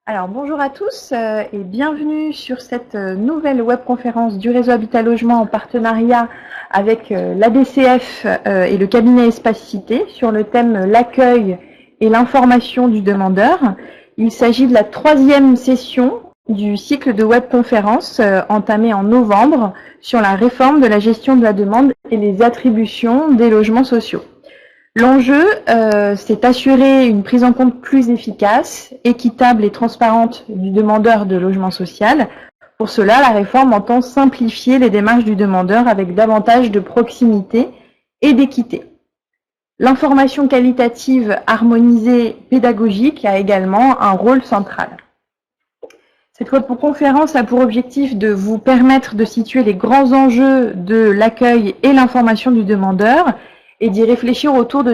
Alors bonjour à tous et bienvenue sur cette nouvelle webconférence du réseau Habitat Logement en partenariat avec l'ADCF et le cabinet Espace Cité sur le thème l'accueil et l'information du demandeur. Il s'agit de la troisième session du cycle de webconférence entamé en novembre sur la réforme de la gestion de la demande et les attributions des logements sociaux. L'enjeu, c'est d'assurer une prise en compte plus efficace, équitable et transparente du demandeur de logement social. Pour cela, la réforme entend simplifier les démarches du demandeur avec davantage de proximité et d'équité. L'information qualitative harmonisée pédagogique a également un rôle central. Cette webconférence a pour objectif de vous permettre de situer les grands enjeux de l'accueil et l'information du demandeur et d'y réfléchir autour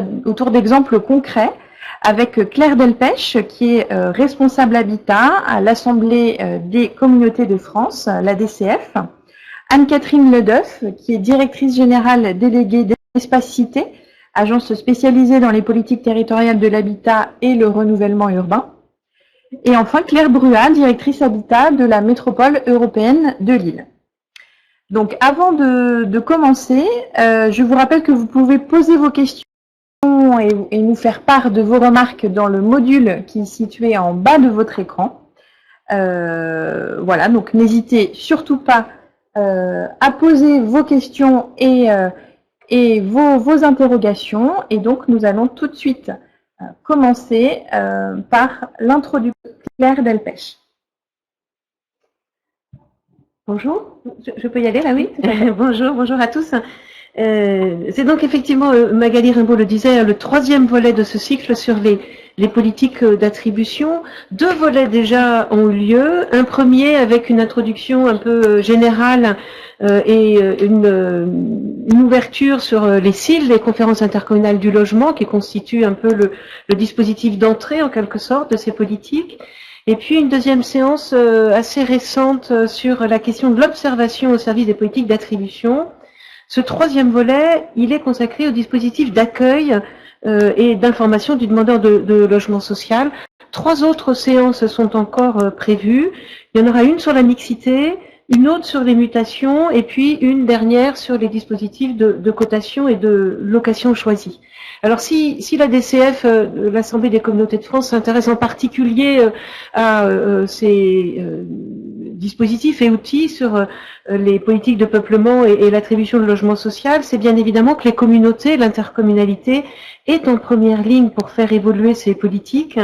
d'exemples concrets avec Claire Delpech, qui est responsable habitat à l'Assemblée des communautés de France, l'ADCF, Anne-Catherine Ledeuf, qui est directrice générale déléguée d'Espace Cité, agence spécialisée dans les politiques territoriales de l'habitat et le renouvellement urbain, et enfin Claire Bruat, directrice habitat de la métropole européenne de Lille. Donc avant de commencer, je vous rappelle que vous pouvez poser vos questions et nous faire part de vos remarques dans le module qui est situé en bas de votre écran. Voilà, donc n'hésitez surtout pas à poser vos questions et vos interrogations. Et donc nous allons tout de suite commencer par l'introduction de Claire Delpech. Bonjour, je peux y aller là, oui. Bonjour à tous. C'est donc effectivement, Magali Rimbaud le disait, le troisième volet de ce cycle sur les politiques d'attribution. Deux volets déjà ont eu lieu. Un premier avec une introduction un peu générale et une ouverture sur les CIL, les conférences intercommunales du logement, qui constituent un peu le dispositif d'entrée en quelque sorte de ces politiques. Et puis une deuxième séance assez récente sur la question de l'observation au service des politiques d'attribution. Ce troisième volet, il est consacré au dispositif d'accueil et d'information du demandeur de logement social. Trois autres séances sont encore prévues. Il y en aura une sur la mixité, une autre sur les mutations et puis une dernière sur les dispositifs de cotation et de location choisie. Alors si la DCF, l'Assemblée des communautés de France, s'intéresse en particulier à ces dispositifs et outils sur les politiques de peuplement et l'attribution de logement social, c'est bien évidemment que les communautés, l'intercommunalité est en première ligne pour faire évoluer ces politiques.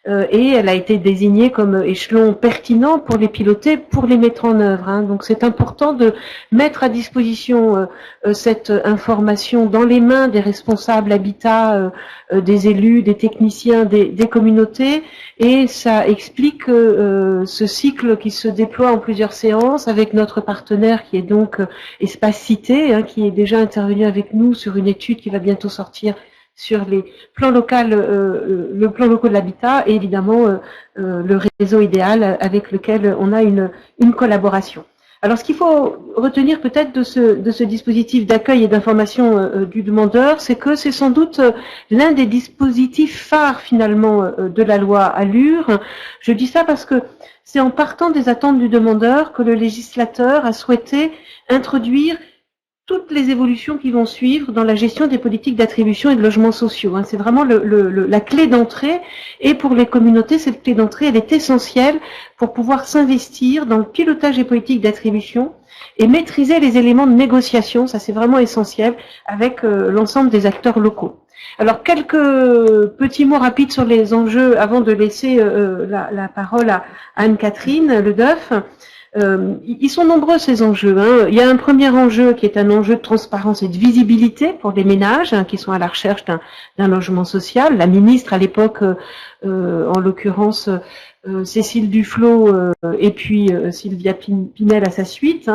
Et elle a été désignée comme échelon pertinent pour les piloter, pour les mettre en œuvre. Donc c'est important de mettre à disposition cette information dans les mains des responsables habitat, des élus, des techniciens, des communautés, et ça explique ce cycle qui se déploie en plusieurs séances avec notre partenaire qui est donc Espace Cité, qui est déjà intervenu avec nous sur une étude qui va bientôt sortir sur les plans locaux, le plan local de l'habitat et évidemment le réseau idéal avec lequel on a une collaboration. Alors ce qu'il faut retenir peut-être de ce dispositif d'accueil et d'information du demandeur, c'est que c'est sans doute l'un des dispositifs phares finalement de la loi Allure. Je dis ça parce que c'est en partant des attentes du demandeur que le législateur a souhaité introduire toutes les évolutions qui vont suivre dans la gestion des politiques d'attribution et de logements sociaux. C'est vraiment la clé d'entrée, et pour les communautés, cette clé d'entrée, elle est essentielle pour pouvoir s'investir dans le pilotage des politiques d'attribution et maîtriser les éléments de négociation, ça c'est vraiment essentiel, avec l'ensemble des acteurs locaux. Alors, quelques petits mots rapides sur les enjeux avant de laisser la parole à Anne-Catherine Ledeuf. Ils sont nombreux ces enjeux. Il y a un premier enjeu qui est un enjeu de transparence et de visibilité pour les ménages qui sont à la recherche d'un logement social. La ministre à l'époque, en l'occurrence Cécile Duflot et puis Sylvia Pinel à sa suite,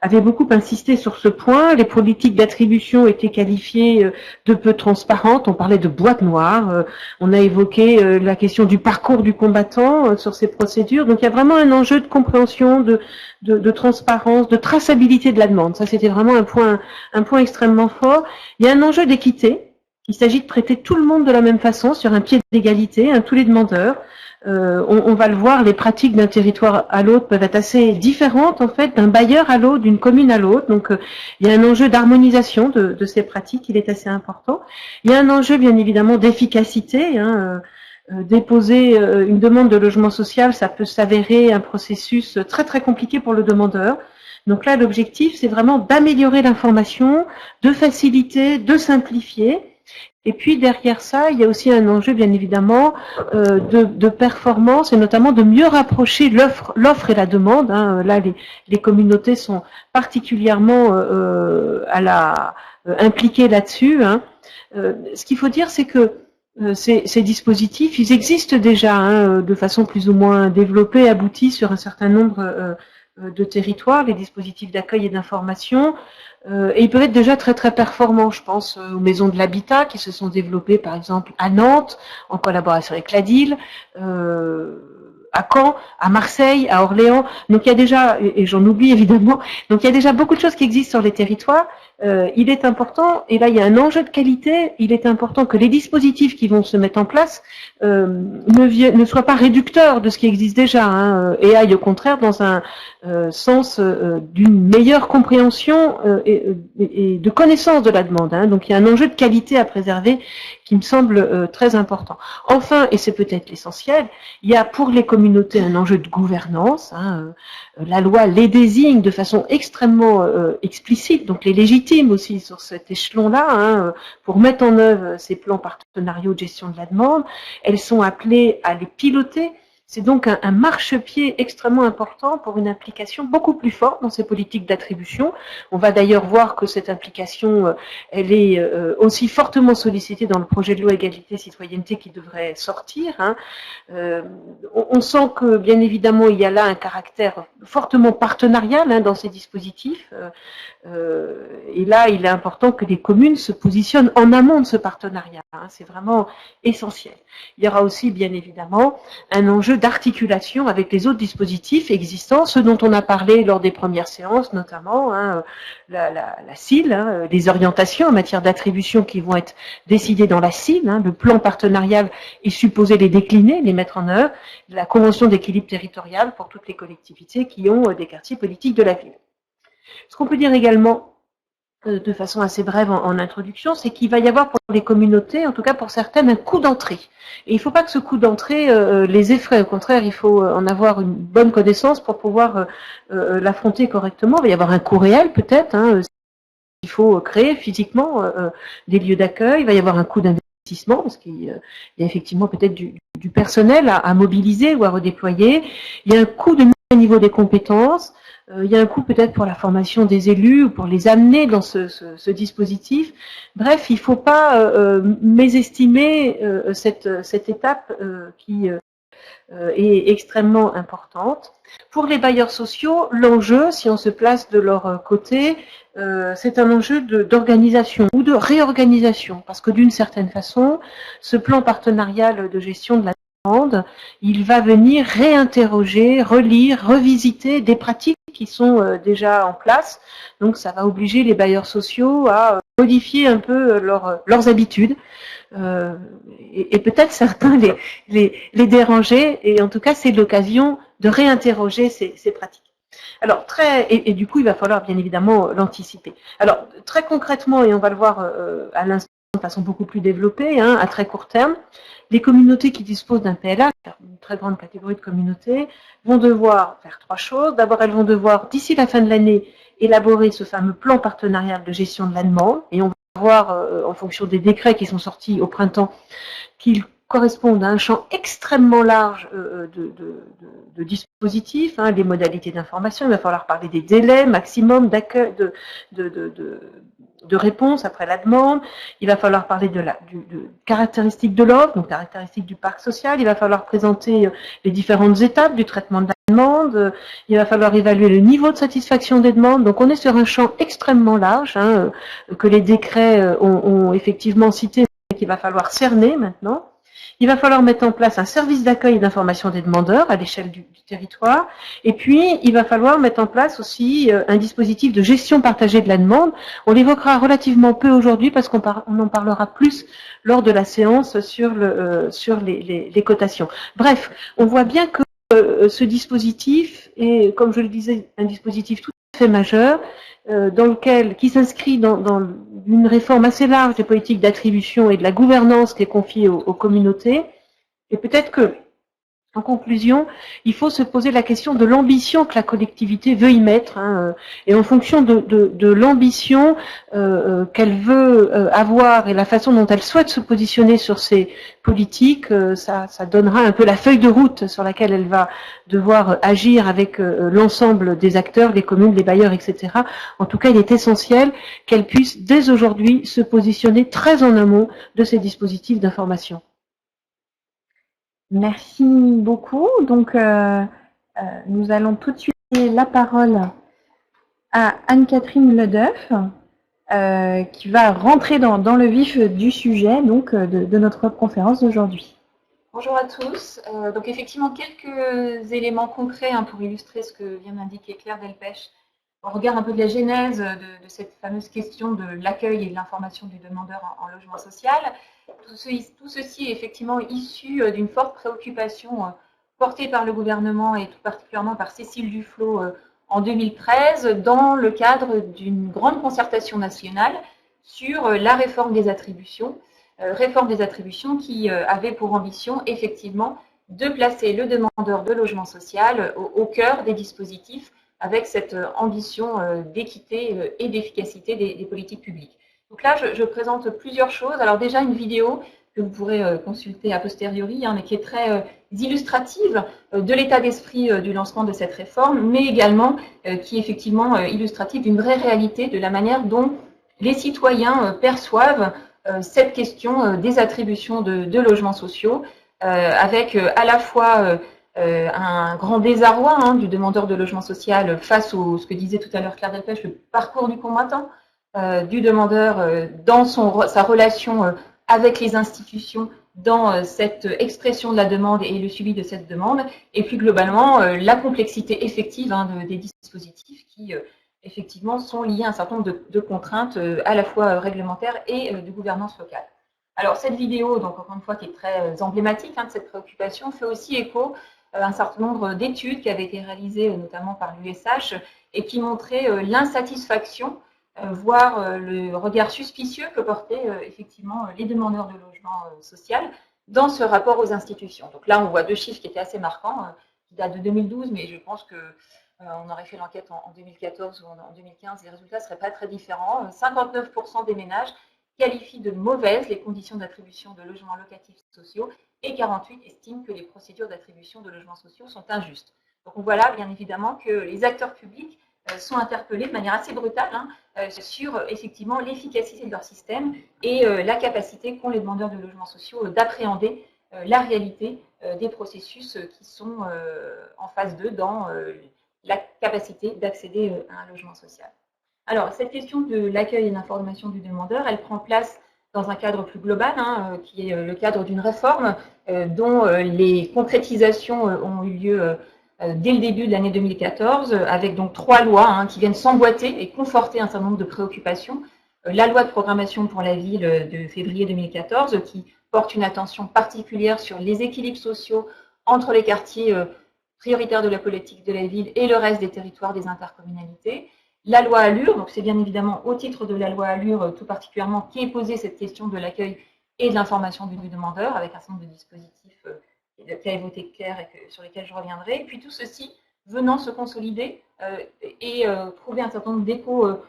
avaient beaucoup insisté sur ce point. Les politiques d'attribution étaient qualifiées de peu transparentes. On parlait de boîte noire. On a évoqué la question du parcours du combattant sur ces procédures. Donc il y a vraiment un enjeu de compréhension, de transparence, de traçabilité de la demande. Ça, c'était vraiment un point extrêmement fort. Il y a un enjeu d'équité. Il s'agit de traiter tout le monde de la même façon, sur un pied d'égalité, tous les demandeurs. On va le voir, les pratiques d'un territoire à l'autre peuvent être assez différentes, en fait, d'un bailleur à l'autre, d'une commune à l'autre. Donc, il y a un enjeu d'harmonisation de ces pratiques, il est assez important. Il y a un enjeu, bien évidemment, d'efficacité. Déposer une demande de logement social, ça peut s'avérer un processus très, très compliqué pour le demandeur. Donc là, l'objectif, c'est vraiment d'améliorer l'information, de faciliter, de simplifier. Et puis derrière ça, il y a aussi un enjeu, bien évidemment, de performance et notamment de mieux rapprocher l'offre et la demande. Là, les communautés sont particulièrement impliquées là-dessus. Ce qu'il faut dire, c'est que ces dispositifs, ils existent déjà de façon plus ou moins développée, aboutie sur un certain nombre de territoires, les dispositifs d'accueil et d'information. Et ils peuvent être déjà très très performants. Je pense aux maisons de l'habitat qui se sont développées par exemple à Nantes, en collaboration avec la DIL, à Caen, à Marseille, à Orléans. Donc il y a déjà, et j'en oublie évidemment, donc il y a déjà beaucoup de choses qui existent sur les territoires. Il est important, et là il y a un enjeu de qualité, il est important que les dispositifs qui vont se mettre en place ne soient pas réducteurs de ce qui existe déjà, et aillent au contraire dans un sens d'une meilleure compréhension et de connaissance de la demande. Donc il y a un enjeu de qualité à préserver qui me semble très important. Enfin, et c'est peut-être l'essentiel, il y a pour les communautés un enjeu de gouvernance. La loi les désigne de façon extrêmement explicite, donc les légitime aussi sur cet échelon-là, pour mettre en œuvre ces plans partenariaux de gestion de la demande. Elles sont appelées à les piloter. C'est donc un marchepied extrêmement important pour une implication beaucoup plus forte dans ces politiques d'attribution. On va d'ailleurs voir que cette implication, elle est aussi fortement sollicitée dans le projet de loi égalité-citoyenneté qui devrait sortir. On sent que, bien évidemment, il y a là un caractère fortement partenarial dans ces dispositifs. Et là, il est important que les communes se positionnent en amont de ce partenariat. C'est vraiment essentiel. Il y aura aussi, bien évidemment, un enjeu d'articulation avec les autres dispositifs existants, ceux dont on a parlé lors des premières séances, notamment la CIL, les orientations en matière d'attribution qui vont être décidées dans la CIL. Le plan partenarial est supposé les décliner, les mettre en œuvre. La convention d'équilibre territorial pour toutes les collectivités qui ont des quartiers politiques de la ville. Ce qu'on peut dire également, de façon assez brève en introduction, c'est qu'il va y avoir pour les communautés, en tout cas pour certaines, un coût d'entrée. Et il ne faut pas que ce coût d'entrée les effraie. Au contraire, il faut en avoir une bonne connaissance pour pouvoir l'affronter correctement. Il va y avoir un coût réel peut-être. Il faut créer physiquement des lieux d'accueil. Il va y avoir un coût d'investissement parce qu'il y a effectivement peut-être du personnel à mobiliser ou à redéployer. Il y a un coût de mise à niveau des compétences. Il y a un coût peut-être pour la formation des élus ou pour les amener dans ce dispositif. Bref, il ne faut pas mésestimer cette étape qui est extrêmement importante. Pour les bailleurs sociaux, l'enjeu, si on se place de leur côté, c'est un enjeu d'organisation ou de réorganisation, parce que d'une certaine façon, ce plan partenarial de gestion de la demande, il va venir réinterroger, relire, revisiter des pratiques qui sont déjà en place. Donc ça va obliger les bailleurs sociaux à modifier un peu leurs habitudes et peut-être certains les déranger. Et en tout cas, c'est l'occasion de réinterroger ces pratiques. Alors et du coup, il va falloir bien évidemment l'anticiper. Alors très concrètement, et on va le voir à l'instant de façon beaucoup plus développée, à très court terme, les communautés qui disposent d'un PLA, une très grande catégorie de communautés, vont devoir faire trois choses. D'abord, elles vont devoir, d'ici la fin de l'année, élaborer ce fameux plan partenarial de gestion de la demande. Et on va voir, en fonction des décrets qui sont sortis au printemps, qu'ils correspondent à un champ extrêmement large de dispositifs, les modalités d'information. Il va falloir parler des délais maximum d'accueil, de réponse après la demande. Il va falloir parler de caractéristiques de l'offre, donc caractéristiques du parc social. Il va falloir présenter les différentes étapes du traitement de la demande. Il va falloir évaluer le niveau de satisfaction des demandes. Donc on est sur un champ extrêmement large que les décrets ont effectivement cité et qu'il va falloir cerner maintenant. Il va falloir mettre en place un service d'accueil et d'information des demandeurs à l'échelle du territoire. Et puis, il va falloir mettre en place aussi un dispositif de gestion partagée de la demande. On l'évoquera relativement peu aujourd'hui parce qu'on en parlera plus lors de la séance sur les cotations. Bref, on voit bien que ce dispositif est, comme je le disais, un dispositif tout à fait majeur, qui s'inscrit dans une réforme assez large des politiques d'attribution et de la gouvernance qui est confiée aux communautés. Et peut-être que, en conclusion, il faut se poser la question de l'ambition que la collectivité veut y mettre, et en fonction de l'ambition qu'elle veut avoir et la façon dont elle souhaite se positionner sur ces politiques, ça donnera un peu la feuille de route sur laquelle elle va devoir agir avec l'ensemble des acteurs, les communes, les bailleurs, etc. En tout cas, il est essentiel qu'elle puisse dès aujourd'hui se positionner très en amont de ces dispositifs d'information. Merci beaucoup. Donc, nous allons tout de suite donner la parole à Anne-Catherine Ledeuf, qui va rentrer dans le vif du sujet donc, de notre conférence d'aujourd'hui. Bonjour à tous. Donc effectivement, quelques éléments concrets pour illustrer ce que vient d'indiquer Claire Delpech. On regarde un peu de la genèse de cette fameuse question de l'accueil et de l'information du demandeur en logement social. Tout ceci est effectivement issu d'une forte préoccupation portée par le gouvernement et tout particulièrement par Cécile Duflot en 2013 dans le cadre d'une grande concertation nationale sur la réforme des attributions qui avait pour ambition effectivement de placer le demandeur de logement social au cœur des dispositifs avec cette ambition d'équité et d'efficacité des politiques publiques. Donc là, je présente plusieurs choses. Alors déjà, une vidéo que vous pourrez consulter a posteriori, mais qui est très illustrative de l'état d'esprit du lancement de cette réforme, mais également qui est effectivement illustrative d'une vraie réalité de la manière dont les citoyens perçoivent cette question des attributions de logements sociaux, avec à la fois un grand désarroi du demandeur de logement social face à ce que disait tout à l'heure Claire Delpech, le parcours du combattant du demandeur dans sa relation avec les institutions, dans cette expression de la demande et le suivi de cette demande, et puis globalement la complexité effective des dispositifs qui effectivement sont liés à un certain nombre de contraintes à la fois réglementaires et de gouvernance locale. Alors cette vidéo, donc encore une fois, qui est très emblématique de cette préoccupation, fait aussi écho à un certain nombre d'études qui avaient été réalisées notamment par l'USH et qui montraient l'insatisfaction, voire le regard suspicieux que portaient effectivement les demandeurs de logement social dans ce rapport aux institutions. Donc là, on voit deux chiffres qui étaient assez marquants, qui datent de 2012, mais je pense que on aurait fait l'enquête en 2014 ou en 2015, les résultats ne seraient pas très différents. 59% des ménages qualifient de mauvaises les conditions d'attribution de logements locatifs sociaux et 48% estiment que les procédures d'attribution de logements sociaux sont injustes. Donc on voit là bien évidemment que les acteurs publics sont interpellés de manière assez brutale sur effectivement l'efficacité de leur système et la capacité qu'ont les demandeurs de logements sociaux d'appréhender la réalité des processus qui sont en phase 2 dans la capacité d'accéder à un logement social. Alors, cette question de l'accueil et de l'information du demandeur, elle prend place dans un cadre plus global, qui est le cadre d'une réforme dont les concrétisations ont eu lieu dès le début de l'année 2014, avec donc 3 lois qui viennent s'emboîter et conforter un certain nombre de préoccupations. La loi de programmation pour la ville de février 2014, qui porte une attention particulière sur les équilibres sociaux entre les quartiers prioritaire de la politique de la ville et le reste des territoires des intercommunalités. La loi ALUR, donc c'est bien évidemment au titre de la loi ALUR tout particulièrement qui est posée cette question de l'accueil et de l'information du demandeur avec un certain nombre de dispositifs qui a évoqué Claire et sur lesquels je reviendrai. Et puis tout ceci venant se consolider et trouver un certain nombre d'échos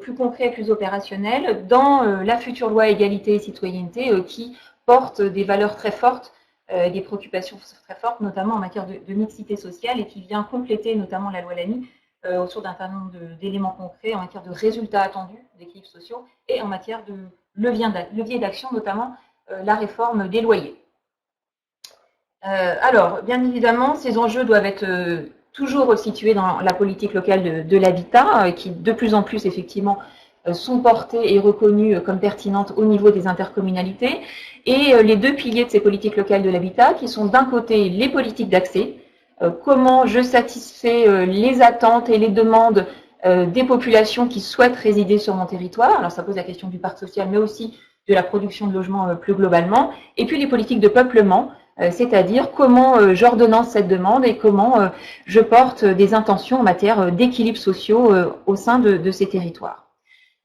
plus concrets et plus opérationnels dans la future loi égalité et citoyenneté qui porte des valeurs très fortes, des préoccupations très fortes, notamment en matière de mixité sociale et qui vient compléter notamment la loi Lamy autour d'un certain nombre d'éléments concrets en matière de résultats attendus d'équilibres sociaux et en matière de levier d'action, notamment la réforme des loyers. Alors, bien évidemment, ces enjeux doivent être toujours situés dans la politique locale de l'habitat, qui de plus en plus, effectivement, sont portées et reconnues comme pertinentes au niveau des intercommunalités, et les deux piliers de ces politiques locales de l'habitat qui sont d'un côté les politiques d'accès, comment je satisfais les attentes et les demandes des populations qui souhaitent résider sur mon territoire. Alors ça pose la question du parc social, mais aussi de la production de logements plus globalement. Et puis les politiques de peuplement, c'est-à-dire comment j'ordonnance cette demande et comment je porte des intentions en matière d'équilibres sociaux au sein de ces territoires.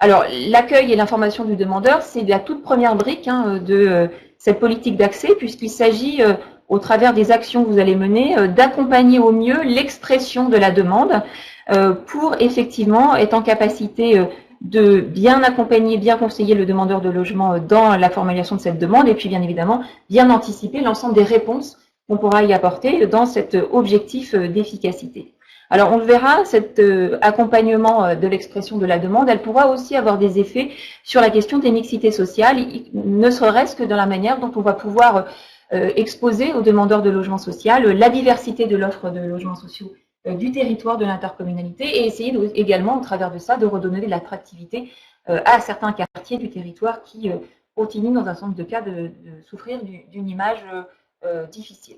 Alors, l'accueil et l'information du demandeur, c'est la toute première brique de cette politique d'accès, puisqu'il s'agit, au travers des actions que vous allez mener, d'accompagner au mieux l'expression de la demande pour effectivement être en capacité de bien accompagner, bien conseiller le demandeur de logement dans la formulation de cette demande et puis bien évidemment bien anticiper l'ensemble des réponses qu'on pourra y apporter dans cet objectif d'efficacité. Alors on le verra, cet accompagnement de l'expression de la demande, elle pourra aussi avoir des effets sur la question des mixités sociales, ne serait-ce que dans la manière dont on va pouvoir exposer aux demandeurs de logement social la diversité de l'offre de logements sociaux du territoire de l'intercommunalité et essayer également, au travers de ça, de redonner de l'attractivité à certains quartiers du territoire qui continuent, dans un certain nombre de cas, de souffrir d'une image difficile.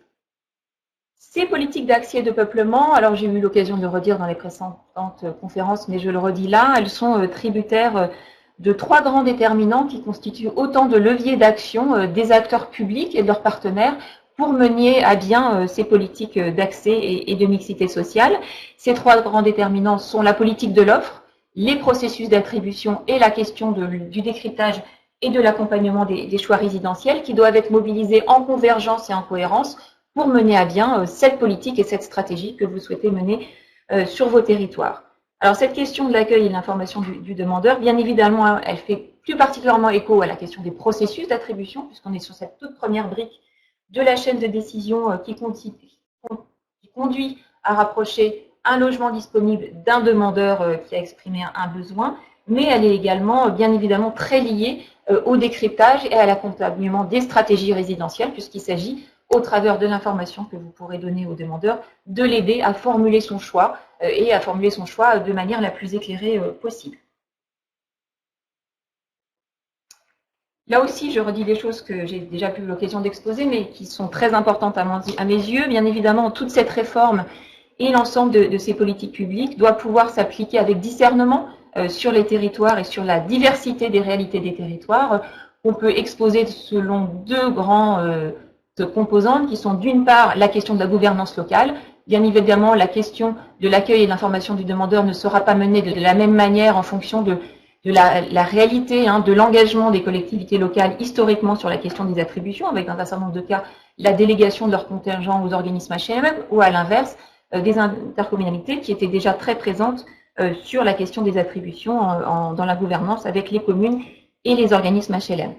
Ces politiques d'accès et de peuplement, alors j'ai eu l'occasion de le redire dans les précédentes conférences, mais je le redis là, elles sont tributaires de trois grands déterminants qui constituent autant de leviers d'action des acteurs publics et de leurs partenaires pour mener à bien ces politiques d'accès et de mixité sociale. Ces trois grands déterminants sont la politique de l'offre, les processus d'attribution et la question du décryptage et de l'accompagnement des choix résidentiels qui doivent être mobilisés en convergence et en cohérence pour mener à bien cette politique et cette stratégie que vous souhaitez mener sur vos territoires. Alors cette question de l'accueil et de l'information du demandeur, bien évidemment, elle fait plus particulièrement écho à la question des processus d'attribution, puisqu'on est sur cette toute première brique de la chaîne de décision qui conduit à rapprocher un logement disponible d'un demandeur qui a exprimé un besoin, mais elle est également bien évidemment très liée au décryptage et à l'accompagnement des stratégies résidentielles, puisqu'il s'agit, au travers de l'information que vous pourrez donner au demandeur, de l'aider à formuler son choix et à formuler son choix de manière la plus éclairée possible. Là aussi, je redis des choses que j'ai déjà eu l'occasion d'exposer, mais qui sont très importantes à mes yeux. Bien évidemment, toute cette réforme et l'ensemble de ces politiques publiques doit pouvoir s'appliquer avec discernement sur les territoires et sur la diversité des réalités des territoires. On peut exposer selon deux grands composantes qui sont d'une part la question de la gouvernance locale. Bien évidemment, la question de l'accueil et de l'information du demandeur ne sera pas menée de la même manière en fonction de la réalité, de l'engagement des collectivités locales historiquement sur la question des attributions, avec dans un certain nombre de cas la délégation de leur contingent aux organismes HLM, ou à l'inverse, des intercommunalités qui étaient déjà très présentes sur la question des attributions dans la gouvernance avec les communes et les organismes HLM.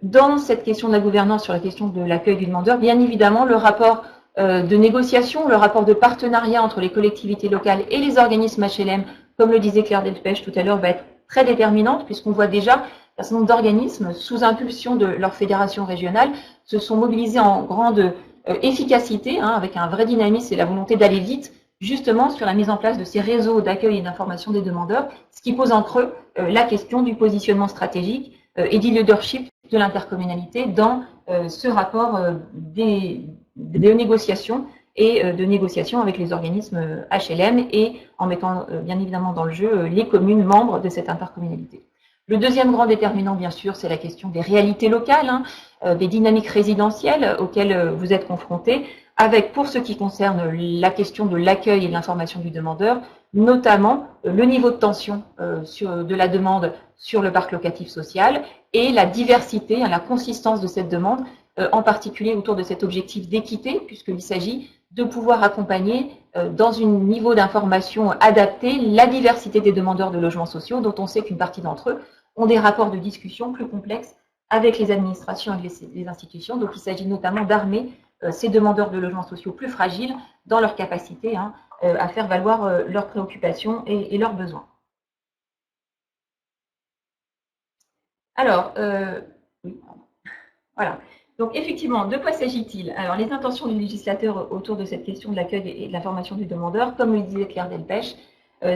Dans cette question de la gouvernance, sur la question de l'accueil du demandeur, bien évidemment, le rapport de négociation, le rapport de partenariat entre les collectivités locales et les organismes HLM, comme le disait Claire Delpech tout à l'heure, va être très déterminante, puisqu'on voit déjà un certain nombre d'organismes, sous impulsion de leur fédération régionale, se sont mobilisés en grande efficacité, avec un vrai dynamisme et la volonté d'aller vite, justement sur la mise en place de ces réseaux d'accueil et d'information des demandeurs, ce qui pose en creux la question du positionnement stratégique et du leadership de l'intercommunalité dans ce rapport de négociation et de négociation avec les organismes HLM et en mettant bien évidemment dans le jeu les communes membres de cette intercommunalité. Le deuxième grand déterminant, bien sûr, c'est la question des réalités locales, des dynamiques résidentielles auxquelles vous êtes confrontés, avec, pour ce qui concerne la question de l'accueil et de l'information du demandeur, notamment le niveau de tension de la demande sur le parc locatif social et la diversité, la consistance de cette demande, en particulier autour de cet objectif d'équité, puisqu'il s'agit de pouvoir accompagner dans un niveau d'information adapté la diversité des demandeurs de logements sociaux, dont on sait qu'une partie d'entre eux ont des rapports de discussion plus complexes avec les administrations et les institutions. Donc il s'agit notamment d'armer ces demandeurs de logements sociaux plus fragiles dans leur capacité à faire valoir leurs préoccupations et leurs besoins. Alors, oui, voilà. Donc effectivement, de quoi s'agit-il? Alors les intentions du législateur autour de cette question de l'accueil et de l'information du demandeur, comme le disait Claire Delpech,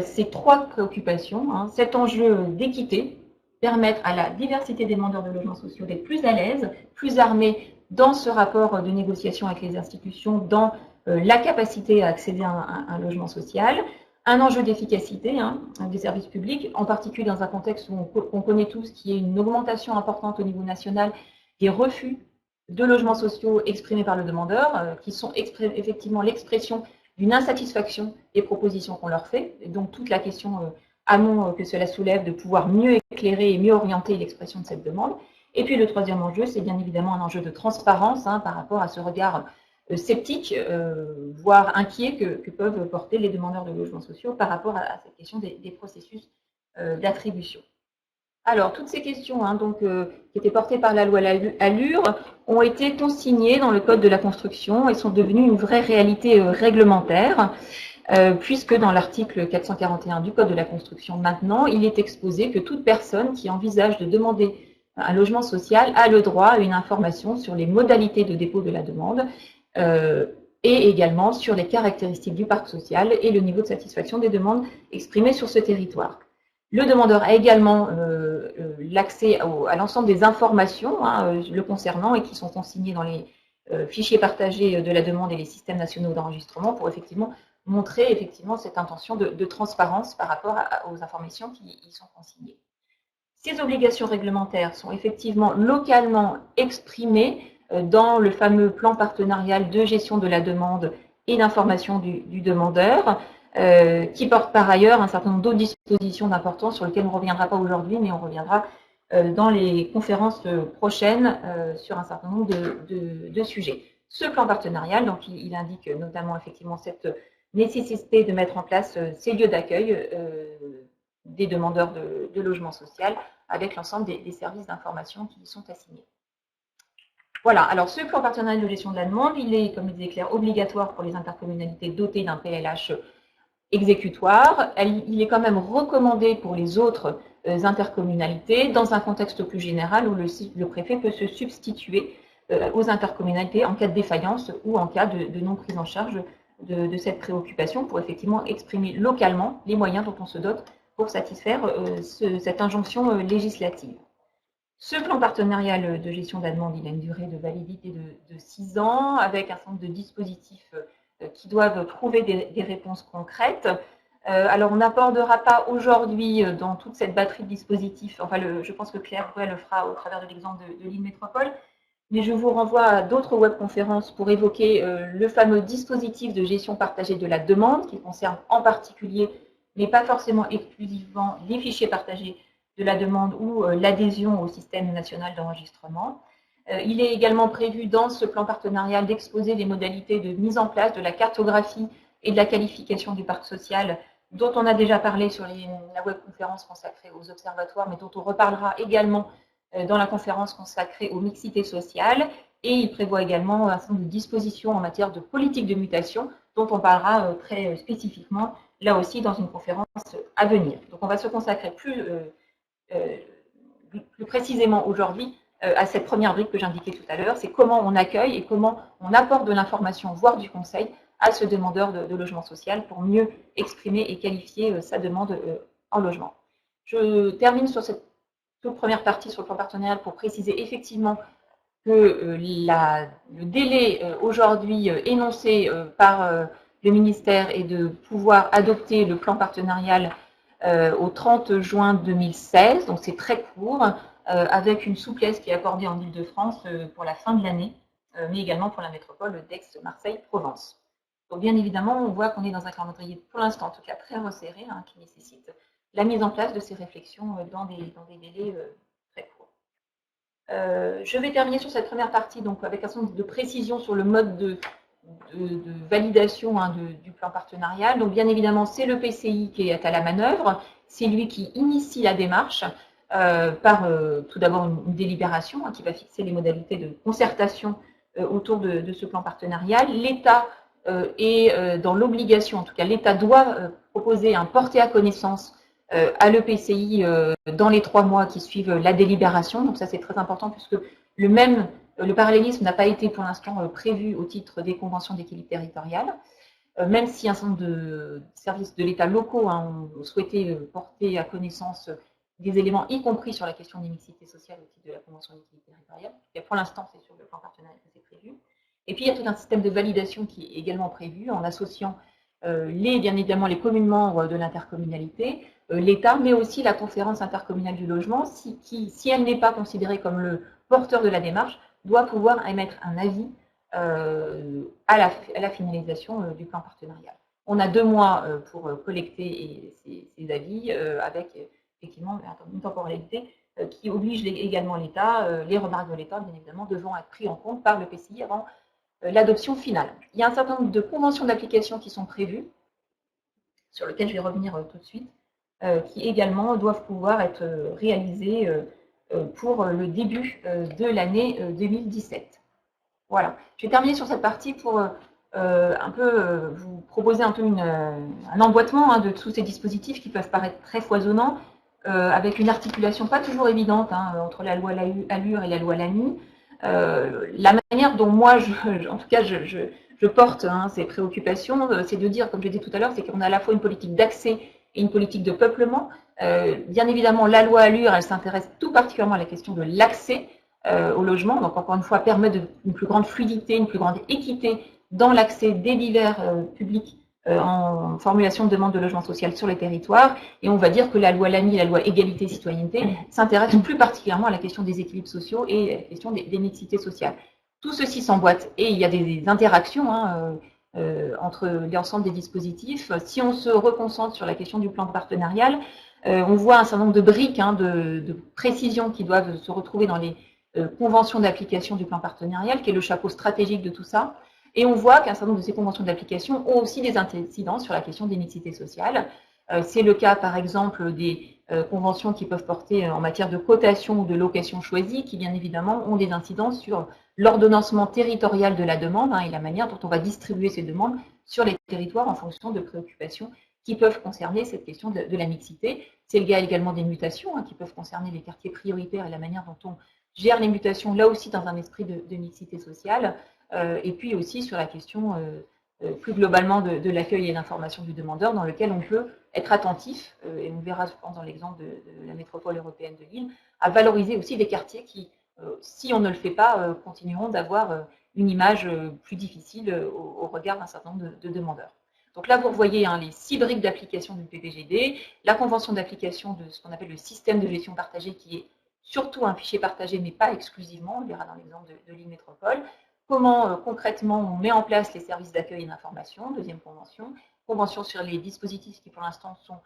ces trois préoccupations, hein, cet enjeu d'équité, permettre à la diversité des demandeurs de logements sociaux d'être plus à l'aise, plus armés dans ce rapport de négociation avec les institutions, dans la capacité à accéder à un logement social, un enjeu d'efficacité des services publics, en particulier dans un contexte où on connaît tous qu'il y a une augmentation importante au niveau national des refus de logements sociaux exprimés par le demandeur, qui sont effectivement l'expression d'une insatisfaction des propositions qu'on leur fait. Et donc toute la question amont que cela soulève de pouvoir mieux éclairer et mieux orienter l'expression de cette demande. Et puis le troisième enjeu, c'est bien évidemment un enjeu de transparence par rapport à ce regard sceptique, voire inquiet que peuvent porter les demandeurs de logements sociaux par rapport à cette question des processus d'attribution. Alors, toutes ces questions qui étaient portées par la loi Allure ont été consignées dans le Code de la construction et sont devenues une vraie réalité réglementaire, puisque dans l'article 441 du Code de la construction, maintenant, il est exposé que toute personne qui envisage de demander un logement social a le droit à une information sur les modalités de dépôt de la demande et également sur les caractéristiques du parc social et le niveau de satisfaction des demandes exprimées sur ce territoire. Le demandeur a également l'accès à l'ensemble des informations le concernant et qui sont consignées dans les fichiers partagés de la demande et les systèmes nationaux d'enregistrement pour effectivement montrer cette intention de transparence par rapport aux informations qui y sont consignées. Ces obligations réglementaires sont effectivement localement exprimées dans le fameux plan partenarial de gestion de la demande et d'information du demandeur, qui porte par ailleurs un certain nombre d'autres dispositions d'importance sur lesquelles on ne reviendra pas aujourd'hui, mais on reviendra dans les conférences prochaines sur un certain nombre de sujets. Ce plan partenarial, donc, il indique notamment effectivement cette nécessité de mettre en place ces lieux d'accueil des demandeurs de logement social avec l'ensemble des services d'information qui y sont assignés. Voilà, alors ce plan partenarial de gestion de la demande, il est, comme le disait Claire, obligatoire pour les intercommunalités dotées d'un PLH exécutoire. Il est quand même recommandé pour les autres intercommunalités dans un contexte plus général où le préfet peut se substituer aux intercommunalités en cas de défaillance ou en cas de non prise en charge de cette préoccupation pour effectivement exprimer localement les moyens dont on se dote pour satisfaire cette injonction législative. Ce plan partenarial de gestion de la demande, il a une durée de validité de 6 ans avec un certain nombre de dispositifs qui doivent trouver des réponses concrètes. Alors, on n'abordera pas aujourd'hui dans toute cette batterie de dispositifs, enfin, je pense que Claire Bruel le fera au travers de l'exemple de l'île Métropole, mais je vous renvoie à d'autres webconférences pour évoquer le fameux dispositif de gestion partagée de la demande qui concerne en particulier, mais pas forcément exclusivement, les fichiers partagés de la demande ou l'adhésion au système national d'enregistrement. Il est également prévu dans ce plan partenarial d'exposer les modalités de mise en place de la cartographie et de la qualification du parc social dont on a déjà parlé sur la webconférence consacrée aux observatoires, mais dont on reparlera également dans la conférence consacrée aux mixités sociales. Et il prévoit également un certain nombre de dispositions en matière de politique de mutation dont on parlera très spécifiquement là aussi dans une conférence à venir. Donc on va se consacrer plus précisément aujourd'hui à cette première brique que j'indiquais tout à l'heure, c'est comment on accueille et comment on apporte de l'information, voire du conseil, à ce demandeur de logement social pour mieux exprimer et qualifier sa demande en logement. Je termine sur cette toute première partie sur le plan partenarial pour préciser effectivement que le délai aujourd'hui énoncé par le ministère est de pouvoir adopter le plan partenarial au 30 juin 2016, donc c'est très court, avec une souplesse qui est accordée en Île-de-France pour la fin de l'année, mais également pour la métropole d'Aix-Marseille-Provence. Donc bien évidemment, on voit qu'on est dans un calendrier, pour l'instant en tout cas, très resserré, qui nécessite la mise en place de ces réflexions dans des délais très courts. Je vais terminer sur cette première partie donc, avec un certain nombre de précisions sur le mode de validation du plan partenarial. Donc bien évidemment, c'est le PCI qui est à la manœuvre, c'est lui qui initie la démarche par tout d'abord une délibération qui va fixer les modalités de concertation autour de ce plan partenarial. L'État est dans l'obligation, en tout cas l'État doit proposer un porté à connaissance à l'EPCI dans les 3 mois qui suivent la délibération. Donc ça c'est très important puisque le parallélisme n'a pas été pour l'instant prévu au titre des conventions d'équilibre territorial. même si un certain nombre de services de l'État locaux ont souhaité porter à connaissance des éléments, y compris sur la question des mixités sociales au titre de la Convention d'équilibre territorial. Et pour l'instant, c'est sur le plan partenarial que c'est prévu. Et puis, il y a tout un système de validation qui est également prévu en associant bien évidemment les communes membres de l'intercommunalité, l'État, mais aussi la conférence intercommunale du logement, si elle n'est pas considérée comme le porteur de la démarche, doit pouvoir émettre un avis à la finalisation du plan partenarial. On a 2 mois pour collecter ces avis avec effectivement une temporalité qui oblige également l'État, les remarques de l'État, bien évidemment, devant être pris en compte par le PCI avant l'adoption finale. Il y a un certain nombre de conventions d'application qui sont prévues, sur lesquelles je vais revenir tout de suite, qui également doivent pouvoir être réalisées pour le début de l'année 2017. Voilà. Je vais terminer sur cette partie pour un peu vous proposer un peu un emboîtement de tous ces dispositifs qui peuvent paraître très foisonnants, avec une articulation pas toujours évidente entre la loi Allure et la loi Lamy. La manière dont moi, en tout cas, je porte ces préoccupations, c'est de dire, comme je l'ai dit tout à l'heure, c'est qu'on a à la fois une politique d'accès et une politique de peuplement. Bien évidemment, la loi Allure, elle s'intéresse tout particulièrement à la question de l'accès au logement, donc encore une fois, permet une plus grande fluidité, une plus grande équité dans l'accès des divers publics en formulation de demande de logement social sur les territoires. Et on va dire que la loi Lamy, la loi égalité et citoyenneté, s'intéresse plus particulièrement à la question des équilibres sociaux et à la question des mixités sociales. Tout ceci s'emboîte et il y a des interactions entre l'ensemble des dispositifs. Si on se reconcentre sur la question du plan partenarial, on voit un certain nombre de briques, de précisions qui doivent se retrouver dans les conventions d'application du plan partenarial, qui est le chapeau stratégique de tout ça. Et on voit qu'un certain nombre de ces conventions d'application ont aussi des incidences sur la question des mixités sociales. C'est le cas, par exemple, des conventions qui peuvent porter en matière de cotation ou de location choisie, qui, bien évidemment, ont des incidences sur l'ordonnancement territorial de la demande et la manière dont on va distribuer ces demandes sur les territoires en fonction de préoccupations qui peuvent concerner cette question de la mixité. C'est le cas également des mutations, qui peuvent concerner les quartiers prioritaires et la manière dont on gère les mutations, là aussi dans un esprit de mixité sociale. Et puis aussi sur la question plus globalement de l'accueil et l'information du demandeur, dans lequel on peut être attentif, et on verra, je pense, dans l'exemple de la métropole européenne de Lille, à valoriser aussi des quartiers qui, si on ne le fait pas, continueront d'avoir une image plus difficile au regard d'un certain nombre de demandeurs. Donc là, vous voyez les 6 briques d'application du PPGD, la convention d'application de ce qu'on appelle le système de gestion partagée, qui est surtout un fichier partagé, mais pas exclusivement, on le verra dans l'exemple de Lille Métropole. Comment concrètement on met en place les services d'accueil et d'information, deuxième convention. Convention sur les dispositifs qui pour l'instant sont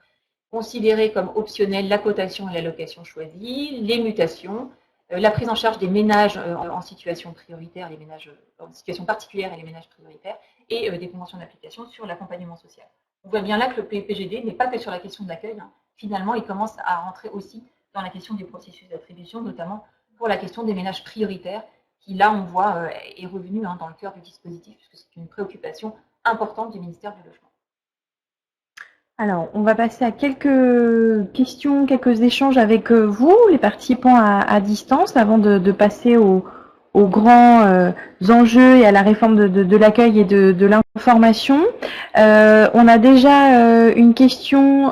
considérés comme optionnels, la cotation et la location choisie, les mutations, la prise en charge des ménages en situation prioritaire, les ménages en situation particulière et les ménages prioritaires, et des conventions d'application sur l'accompagnement social. On voit bien là que le PPGD n'est pas que sur la question de l'accueil, finalement il commence à rentrer aussi dans la question des processus d'attribution, notamment pour la question des ménages prioritaires, qui là, on voit, est revenu dans le cœur du dispositif, puisque c'est une préoccupation importante du ministère du Logement. Alors, on va passer à quelques questions, quelques échanges avec vous, les participants à distance, avant de passer aux grands enjeux et à la réforme de l'accueil et de l'information. On a déjà une question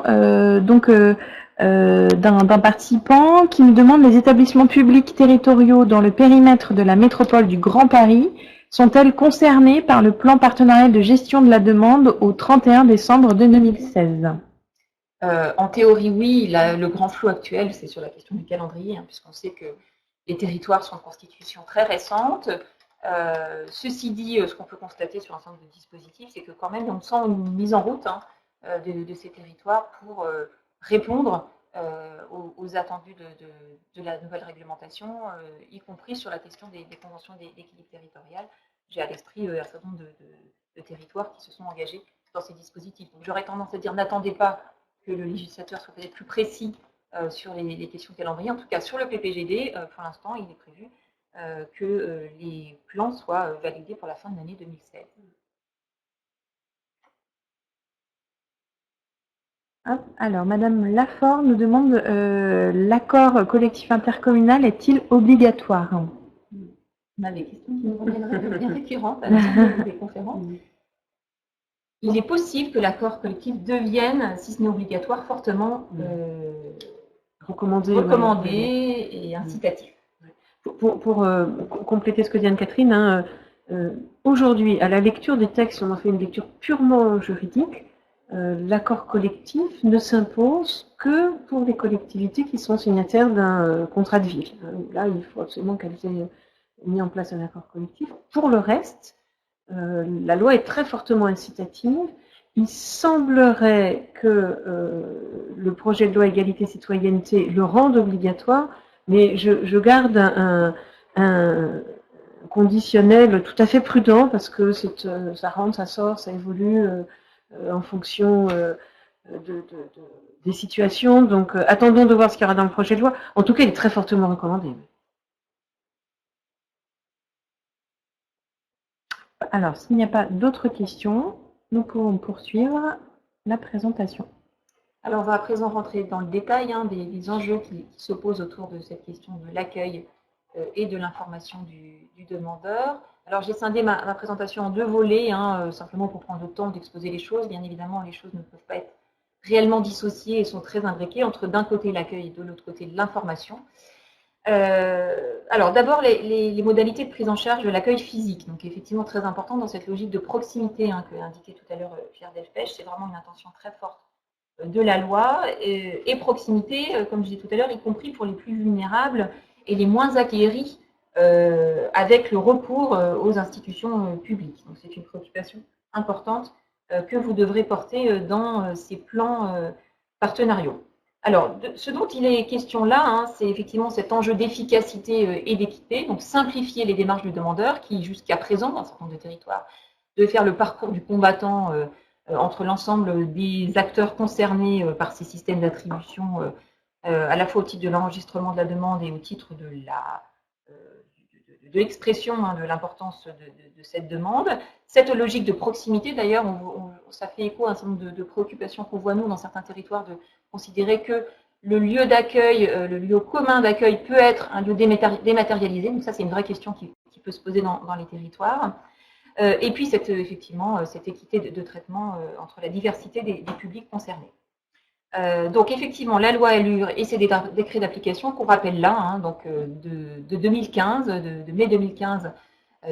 d'un participant qui nous demande: les établissements publics territoriaux dans le périmètre de la métropole du Grand Paris sont-elles concernées par le plan partenarial de gestion de la demande au 31 décembre 2016 ? En théorie, oui. Le grand flou actuel, c'est sur la question du calendrier, puisqu'on sait que les territoires sont de constitution très récente. Ceci dit, ce qu'on peut constater sur l'ensemble des dispositifs, c'est que quand même, on sent une mise en route de ces territoires pour répondre aux attendus de la nouvelle réglementation, y compris sur la question des conventions d'équilibre territorial. J'ai à l'esprit un certain nombre de territoires qui se sont engagés dans ces dispositifs. Donc j'aurais tendance à dire, n'attendez pas que le législateur soit peut-être plus précis sur les questions de calendrier. En tout cas, sur le PPGD, pour l'instant, il est prévu que les plans soient validés pour la fin de l'année 2016. Alors, Madame Lafort nous demande: l'accord collectif intercommunal est-il obligatoire ? On a des questions qui nous reviendraient bien récurrentes à l'ensemble des conférences. il est possible que l'accord collectif devienne, si ce n'est obligatoire, fortement recommandé et incitatif. Pour compléter ce que dit Anne-Catherine, hein, aujourd'hui, à la lecture des textes, si on en fait une lecture purement juridique, l'accord collectif ne s'impose que pour les collectivités qui sont signataires d'un contrat de ville. Là, il faut absolument qu'elles aient mis en place un accord collectif. Pour le reste, la loi est très fortement incitative. Il semblerait que le projet de loi égalité-citoyenneté le rende obligatoire, mais je garde un conditionnel tout à fait prudent parce que ça rentre, ça sort, ça évolue en fonction des situations. Donc attendons de voir ce qu'il y aura dans le projet de loi. En tout cas, il est très fortement recommandé. Alors, s'il n'y a pas d'autres questions, nous pouvons poursuivre la présentation. Alors, on va à présent rentrer dans le détail des enjeux qui s'opposent autour de cette question de l'accueil et de l'information du demandeur. Alors, j'ai scindé ma présentation en deux volets, simplement pour prendre le temps d'exposer les choses. Bien évidemment, les choses ne peuvent pas être réellement dissociées et sont très imbriquées entre d'un côté l'accueil et de l'autre côté l'information. Alors, d'abord, les modalités de prise en charge de l'accueil physique. Donc, effectivement, très important dans cette logique de proximité que indiquait tout à l'heure Pierre Delpech. C'est vraiment une intention très forte de la loi et proximité, comme je disais tout à l'heure, y compris pour les plus vulnérables et les moins acquéris avec le recours aux institutions publiques. Donc, c'est une préoccupation importante que vous devrez porter dans ces plans partenariaux. Alors, ce dont il est question là, c'est effectivement cet enjeu d'efficacité et d'équité, donc simplifier les démarches du demandeur qui, jusqu'à présent, dans un certain nombre de territoires, devait faire le parcours du combattant entre l'ensemble des acteurs concernés par ces systèmes d'attribution, à la fois au titre de l'enregistrement de la demande et au titre de l'expression de l'importance de cette demande. Cette logique de proximité, d'ailleurs, ça fait écho à un certain nombre de préoccupations qu'on voit, nous, dans certains territoires, de considérer que le lieu d'accueil, le lieu commun d'accueil peut être un lieu dématérialisé. Donc ça, c'est une vraie question qui peut se poser dans les territoires. Et puis, effectivement, cette équité de traitement entre la diversité des publics concernés. Donc, effectivement, la loi ALUR et ses décrets d'application qu'on rappelle là, donc de 2015, de mai 2015,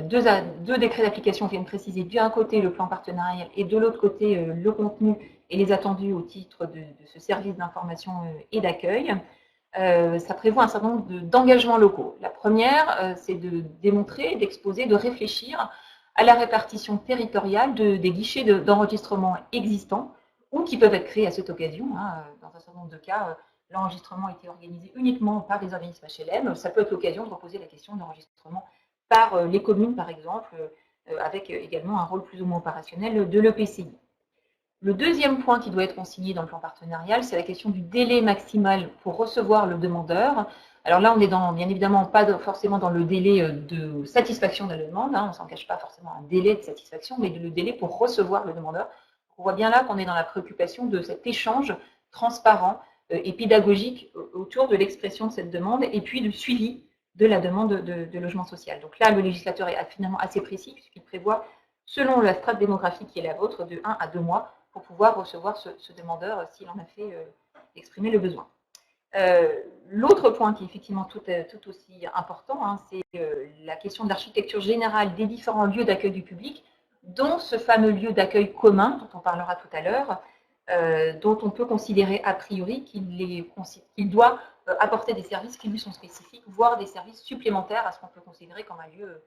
deux décrets d'application viennent préciser d'un côté le plan partenarial et de l'autre côté le contenu et les attendus au titre de ce service d'information et d'accueil. Ça prévoit un certain nombre d'engagements locaux. La première, c'est de démontrer, d'exposer, de réfléchir à la répartition territoriale des guichets d'enregistrement existants ou qui peuvent être créés à cette occasion. Dans un certain nombre de cas, l'enregistrement a été organisé uniquement par des organismes HLM. Ça peut être l'occasion de reposer la question d'enregistrement par les communes, par exemple, avec également un rôle plus ou moins opérationnel de l'EPCI. Le deuxième point qui doit être consigné dans le plan partenarial, c'est la question du délai maximal pour recevoir le demandeur. Alors là, on est bien évidemment pas forcément dans le délai de satisfaction de la demande, on ne s'en cache pas forcément un délai de satisfaction, mais le délai pour recevoir le demandeur. On voit bien là qu'on est dans la préoccupation de cet échange transparent et pédagogique autour de l'expression de cette demande et puis du suivi de la demande de logement social. Donc là, le législateur est finalement assez précis puisqu'il prévoit, selon la strate démographique qui est la vôtre, de 1 à 2 mois pour pouvoir recevoir ce demandeur s'il en a fait exprimer le besoin. L'autre point qui est effectivement tout aussi important, c'est la question de l'architecture générale des différents lieux d'accueil du public, dont ce fameux lieu d'accueil commun, dont on parlera tout à l'heure, dont on peut considérer a priori qu'il doit apporter des services qui lui sont spécifiques, voire des services supplémentaires à ce qu'on peut considérer comme un lieu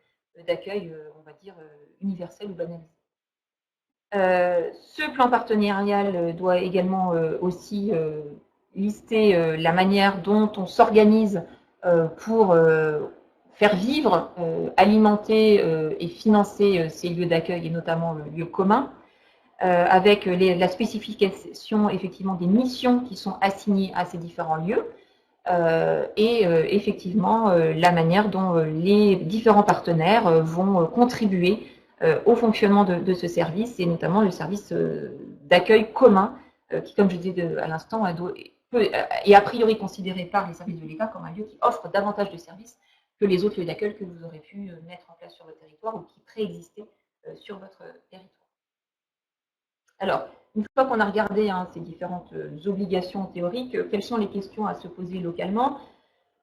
d'accueil, on va dire, universel ou banalisé. Ce plan partenarial doit également aussi lister la manière dont on s'organise pour faire vivre, alimenter et financer ces lieux d'accueil et notamment le lieu commun, avec la spécification effectivement des missions qui sont assignées à ces différents lieux et effectivement la manière dont les différents partenaires vont contribuer au fonctionnement de ce service et notamment le service d'accueil commun qui, comme je disais à l'instant, est a priori considéré par les services de l'État comme un lieu qui offre davantage de services que les autres lieux d'accueil que vous aurez pu mettre en place sur votre territoire ou qui préexistaient sur votre territoire. Alors, une fois qu'on a regardé ces différentes obligations théoriques, quelles sont les questions à se poser localement?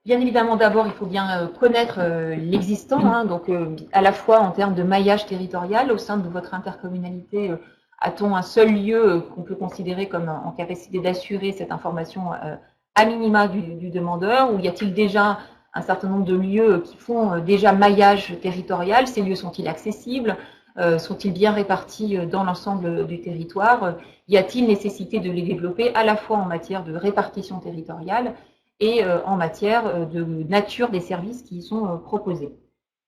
Bien évidemment, d'abord, il faut bien connaître l'existant, donc à la fois en termes de maillage territorial au sein de votre intercommunalité. A-t-on un seul lieu qu'on peut considérer comme en capacité d'assurer cette information à minima du demandeur, ou y a-t-il déjà un certain nombre de lieux qui font déjà maillage territorial? Ces lieux sont-ils accessibles? Sont-ils bien répartis dans l'ensemble du territoire? Y a-t-il nécessité de les développer à la fois en matière de répartition territoriale et en matière de nature des services qui y sont proposés?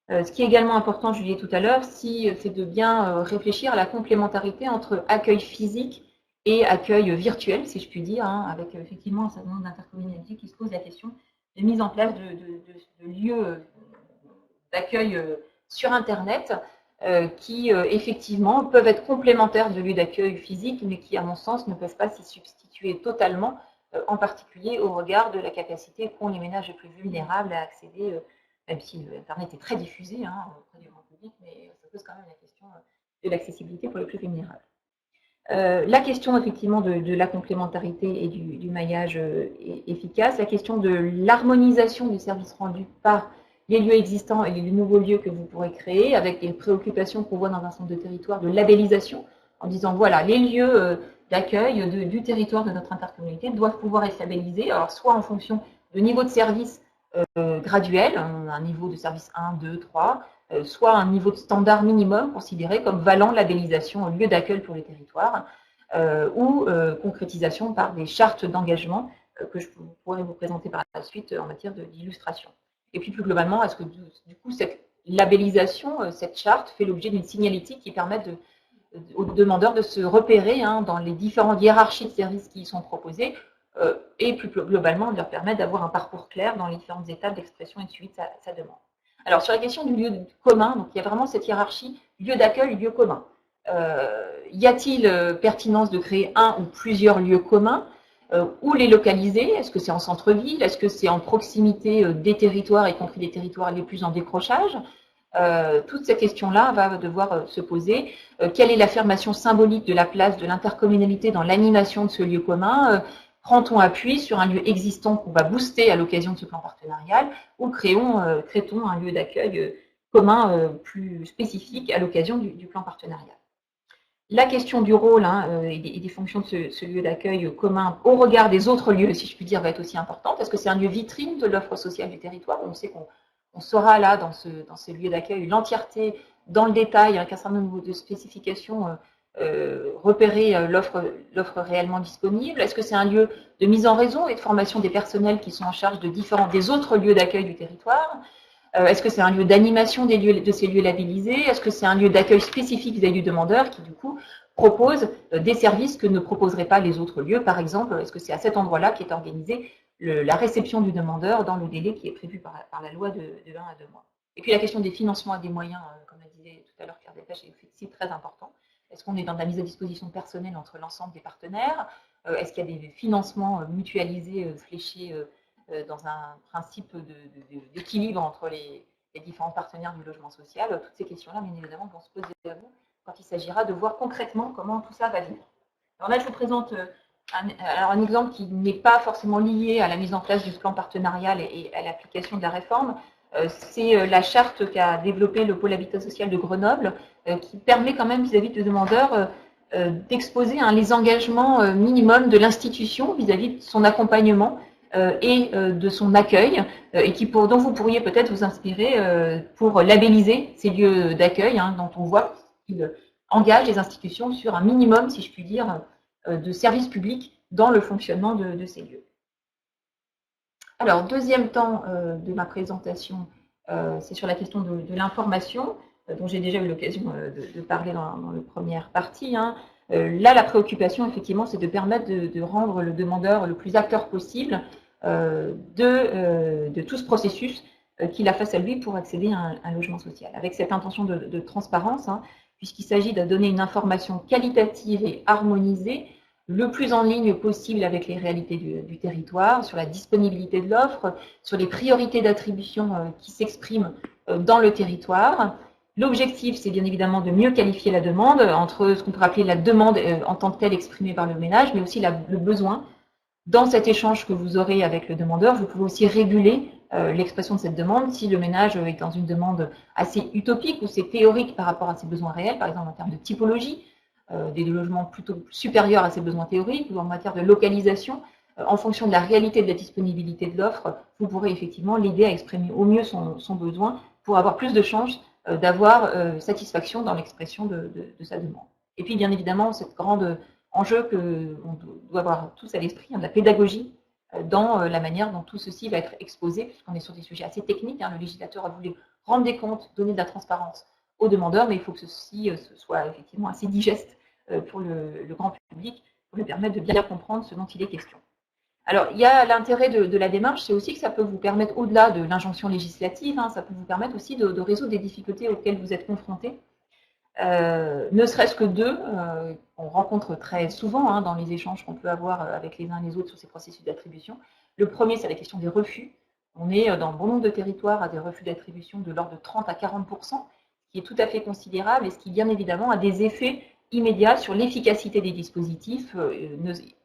Ce qui est également important, je l'ai dit tout à l'heure, c'est de bien réfléchir à la complémentarité entre accueil physique et accueil virtuel, si je puis dire, avec effectivement un certain nombre d'intercommunalités qui se posent la question de mise en place de lieux d'accueil sur Internet qui effectivement peuvent être complémentaires de lieux d'accueil physique, mais qui, à mon sens, ne peuvent pas s'y substituer totalement, en particulier au regard de la capacité qu'ont les ménages les plus vulnérables à accéder, même si Internet est très diffusé auprès du grand public, mais ça pose quand même la question de l'accessibilité pour les plus vulnérables. La question effectivement de la complémentarité et du maillage efficace, la question de l'harmonisation des services rendus par les lieux existants et les nouveaux lieux que vous pourrez créer, avec des préoccupations qu'on voit dans un centre de territoire de labellisation, en disant voilà, les lieux d'accueil du territoire de notre intercommunalité doivent pouvoir être labellisés, alors soit en fonction de niveau de service graduel, un niveau de service 1, 2, 3, soit un niveau de standard minimum considéré comme valant labellisation lieu d'accueil pour les territoires, ou concrétisation par des chartes d'engagement que je pourrais vous présenter par la suite en matière d'illustration. Et puis plus globalement, est-ce que du coup cette labellisation, cette charte fait l'objet d'une signalétique qui permette aux demandeurs de se repérer dans les différentes hiérarchies de services qui y sont proposées, et plus globalement de leur permettre d'avoir un parcours clair dans les différentes étapes d'expression et de suivi de sa demande. Alors sur la question du lieu commun, donc il y a vraiment cette hiérarchie lieu d'accueil, lieu commun. Y a-t-il pertinence de créer un ou plusieurs lieux communs? Où les localiser? Est-ce que c'est en centre-ville? Est-ce que c'est en proximité des territoires, y compris des territoires les plus en décrochage? Toutes ces questions-là va devoir se poser. Quelle est l'affirmation symbolique de la place de l'intercommunalité dans l'animation de ce lieu commun? Prend-on appui sur un lieu existant qu'on va booster à l'occasion de ce plan partenarial, ou crée-t-on un lieu d'accueil commun plus spécifique à l'occasion du plan partenarial? La question du rôle et des fonctions de ce lieu d'accueil commun au regard des autres lieux, si je puis dire, va être aussi importante. Est-ce que c'est un lieu vitrine de l'offre sociale du territoire? On sait qu'on saura là, dans ce lieu d'accueil, l'entièreté, dans le détail, avec un certain nombre de spécifications, repérer l'offre réellement disponible. Est-ce que c'est un lieu de mise en réseau et de formation des personnels qui sont en charge des autres lieux d'accueil du territoire? Est-ce que c'est un lieu d'animation de ces lieux labellisés? Est-ce que c'est un lieu d'accueil spécifique vis-à-vis du demandeur qui, du coup, propose des services que ne proposeraient pas les autres lieux? Par exemple, est-ce que c'est à cet endroit-là qu'est organisée la réception du demandeur dans le délai qui est prévu par la loi de 1 à 2 mois? Et puis la question des financements et des moyens, comme l'a disait tout à l'heure Claire Delpech, est aussi très important. Est-ce qu'on est dans de la mise à disposition personnelle entre l'ensemble des partenaires? Est-ce qu'il y a des financements mutualisés, fléchés dans un principe d'équilibre entre les différents partenaires du logement social? Toutes ces questions-là, bien évidemment, vont se poser à vous quand il s'agira de voir concrètement comment tout ça va vivre. Alors là, je vous présente un exemple qui n'est pas forcément lié à la mise en place du plan partenarial et à l'application de la réforme. C'est la charte qu'a développée le pôle habitat social de Grenoble, qui permet quand même vis-à-vis de demandeurs d'exposer les engagements minimums de l'institution vis-à-vis de son accompagnement et de son accueil, et dont vous pourriez peut-être vous inspirer pour labelliser ces lieux d'accueil, dont on voit qu'ils engagent les institutions sur un minimum, si je puis dire, de services publics dans le fonctionnement de ces lieux. Alors, deuxième temps de ma présentation, c'est sur la question de l'information, dont j'ai déjà eu l'occasion de parler dans la première partie. Là, la préoccupation, effectivement, c'est de permettre de rendre le demandeur le plus acteur possible de tout ce processus qu'il a face à lui pour accéder à un logement social, avec cette intention de transparence, puisqu'il s'agit de donner une information qualitative et harmonisée, le plus en ligne possible avec les réalités du territoire, sur la disponibilité de l'offre, sur les priorités d'attribution qui s'expriment dans le territoire, L'objectif, c'est bien évidemment de mieux qualifier la demande entre ce qu'on pourrait appeler la demande en tant que telle exprimée par le ménage, mais aussi le besoin. Dans cet échange que vous aurez avec le demandeur, vous pouvez aussi réguler l'expression de cette demande. Si le ménage est dans une demande assez utopique ou c'est théorique par rapport à ses besoins réels, par exemple en termes de typologie, des logements plutôt supérieurs à ses besoins théoriques, ou en matière de localisation, en fonction de la réalité de la disponibilité de l'offre, vous pourrez effectivement l'aider à exprimer au mieux son besoin pour avoir plus de chances d'avoir satisfaction dans l'expression de sa demande. Et puis bien évidemment, cette grande enjeu qu'on doit avoir tous à l'esprit, de la pédagogie dans la manière dont tout ceci va être exposé, puisqu'on est sur des sujets assez techniques. Le législateur a voulu rendre des comptes, donner de la transparence aux demandeurs, mais il faut que ceci soit effectivement assez digeste pour le grand public, pour lui permettre de bien comprendre ce dont il est question. Alors, il y a l'intérêt de la démarche, c'est aussi que ça peut vous permettre, au-delà de l'injonction législative, ça peut vous permettre aussi de résoudre des difficultés auxquelles vous êtes confrontés. Ne serait-ce que deux, on rencontre très souvent dans les échanges qu'on peut avoir avec les uns et les autres sur ces processus d'attribution. Le premier, c'est la question des refus. On est dans bon nombre de territoires à des refus d'attribution de l'ordre de 30 à 40%, ce qui est tout à fait considérable et ce qui, bien évidemment, a des effets immédiats sur l'efficacité des dispositifs,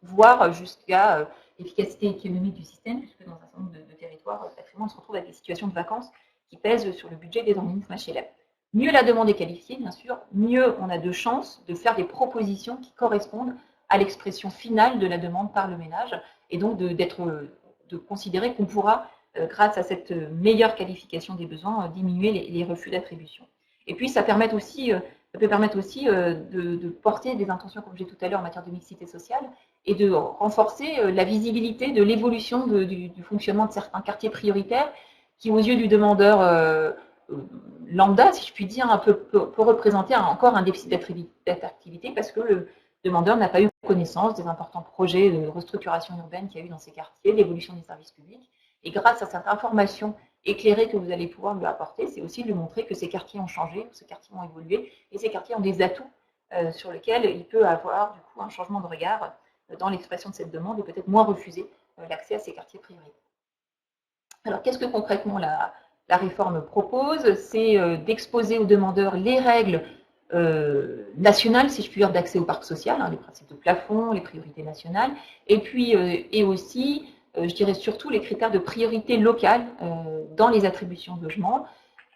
voire jusqu'à l'efficacité économique du système, puisque dans un certain nombre de territoires, on se retrouve avec des situations de vacances qui pèsent sur le budget des organismes HLM. Mieux la demande est qualifiée, bien sûr, mieux on a de chances de faire des propositions qui correspondent à l'expression finale de la demande par le ménage, et donc de considérer qu'on pourra, grâce à cette meilleure qualification des besoins, diminuer les refus d'attribution. Et puis ça peut permettre aussi de porter des intentions, comme j'ai dit tout à l'heure, en matière de mixité sociale, et de renforcer la visibilité de l'évolution du fonctionnement de certains quartiers prioritaires qui, aux yeux du demandeur lambda, si je puis dire, peut représenter encore un déficit d'attractivité parce que le demandeur n'a pas eu connaissance des importants projets de restructuration urbaine qu'il y a eu dans ces quartiers, l'évolution des services publics. Et grâce à cette information éclairée que vous allez pouvoir lui apporter, c'est aussi de lui montrer que ces quartiers ont changé, que ces quartiers ont évolué, et ces quartiers ont des atouts sur lesquels il peut avoir du coup un changement de regard dans l'expression de cette demande et peut-être moins refuser l'accès à ces quartiers prioritaires. Alors, qu'est-ce que concrètement la réforme propose? C'est d'exposer aux demandeurs les règles nationales, si je puis dire, d'accès au parc social, les principes de plafond, les priorités nationales, et puis et aussi, je dirais surtout, les critères de priorité locale dans les attributions de logements.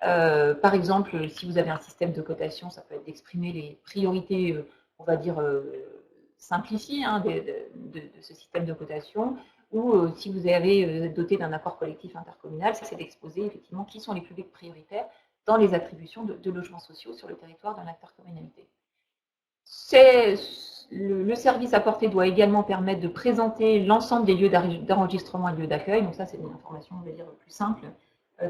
Par exemple, si vous avez un système de cotation, ça peut être d'exprimer les priorités, on va dire, simplifiées de ce système de cotation, ou si vous avez doté d'un accord collectif intercommunal, c'est d'exposer effectivement qui sont les publics prioritaires dans les attributions de logements sociaux sur le territoire de l'intercommunalité. Le service apporté doit également permettre de présenter l'ensemble des lieux d'enregistrement et de lieux d'accueil, donc ça c'est une information, on va dire, plus simple,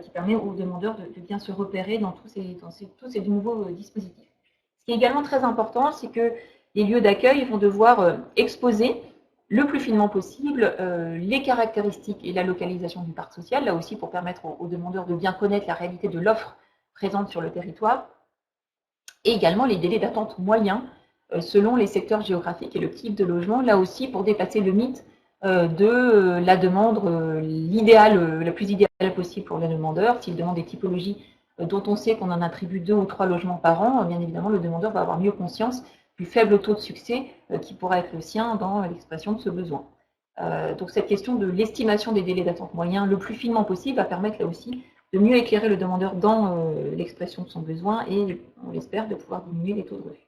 qui permet aux demandeurs de bien se repérer dans tous ces nouveaux dispositifs. Ce qui est également très important, c'est que les lieux d'accueil vont devoir exposer le plus finement possible les caractéristiques et la localisation du parc social, là aussi pour permettre aux demandeurs de bien connaître la réalité de l'offre présente sur le territoire, et également les délais d'attente moyens selon les secteurs géographiques et le type de logement, là aussi pour dépasser le mythe de la demande la plus idéale possible pour le demandeur. S'il demande des typologies dont on sait qu'on en attribue 2 ou 3 logements par an, bien évidemment le demandeur va avoir mieux conscience du faible taux de succès qui pourra être le sien dans l'expression de ce besoin. Donc cette question de l'estimation des délais d'attente moyens le plus finement possible va permettre là aussi de mieux éclairer le demandeur dans l'expression de son besoin et, on l'espère, de pouvoir diminuer les taux de refus.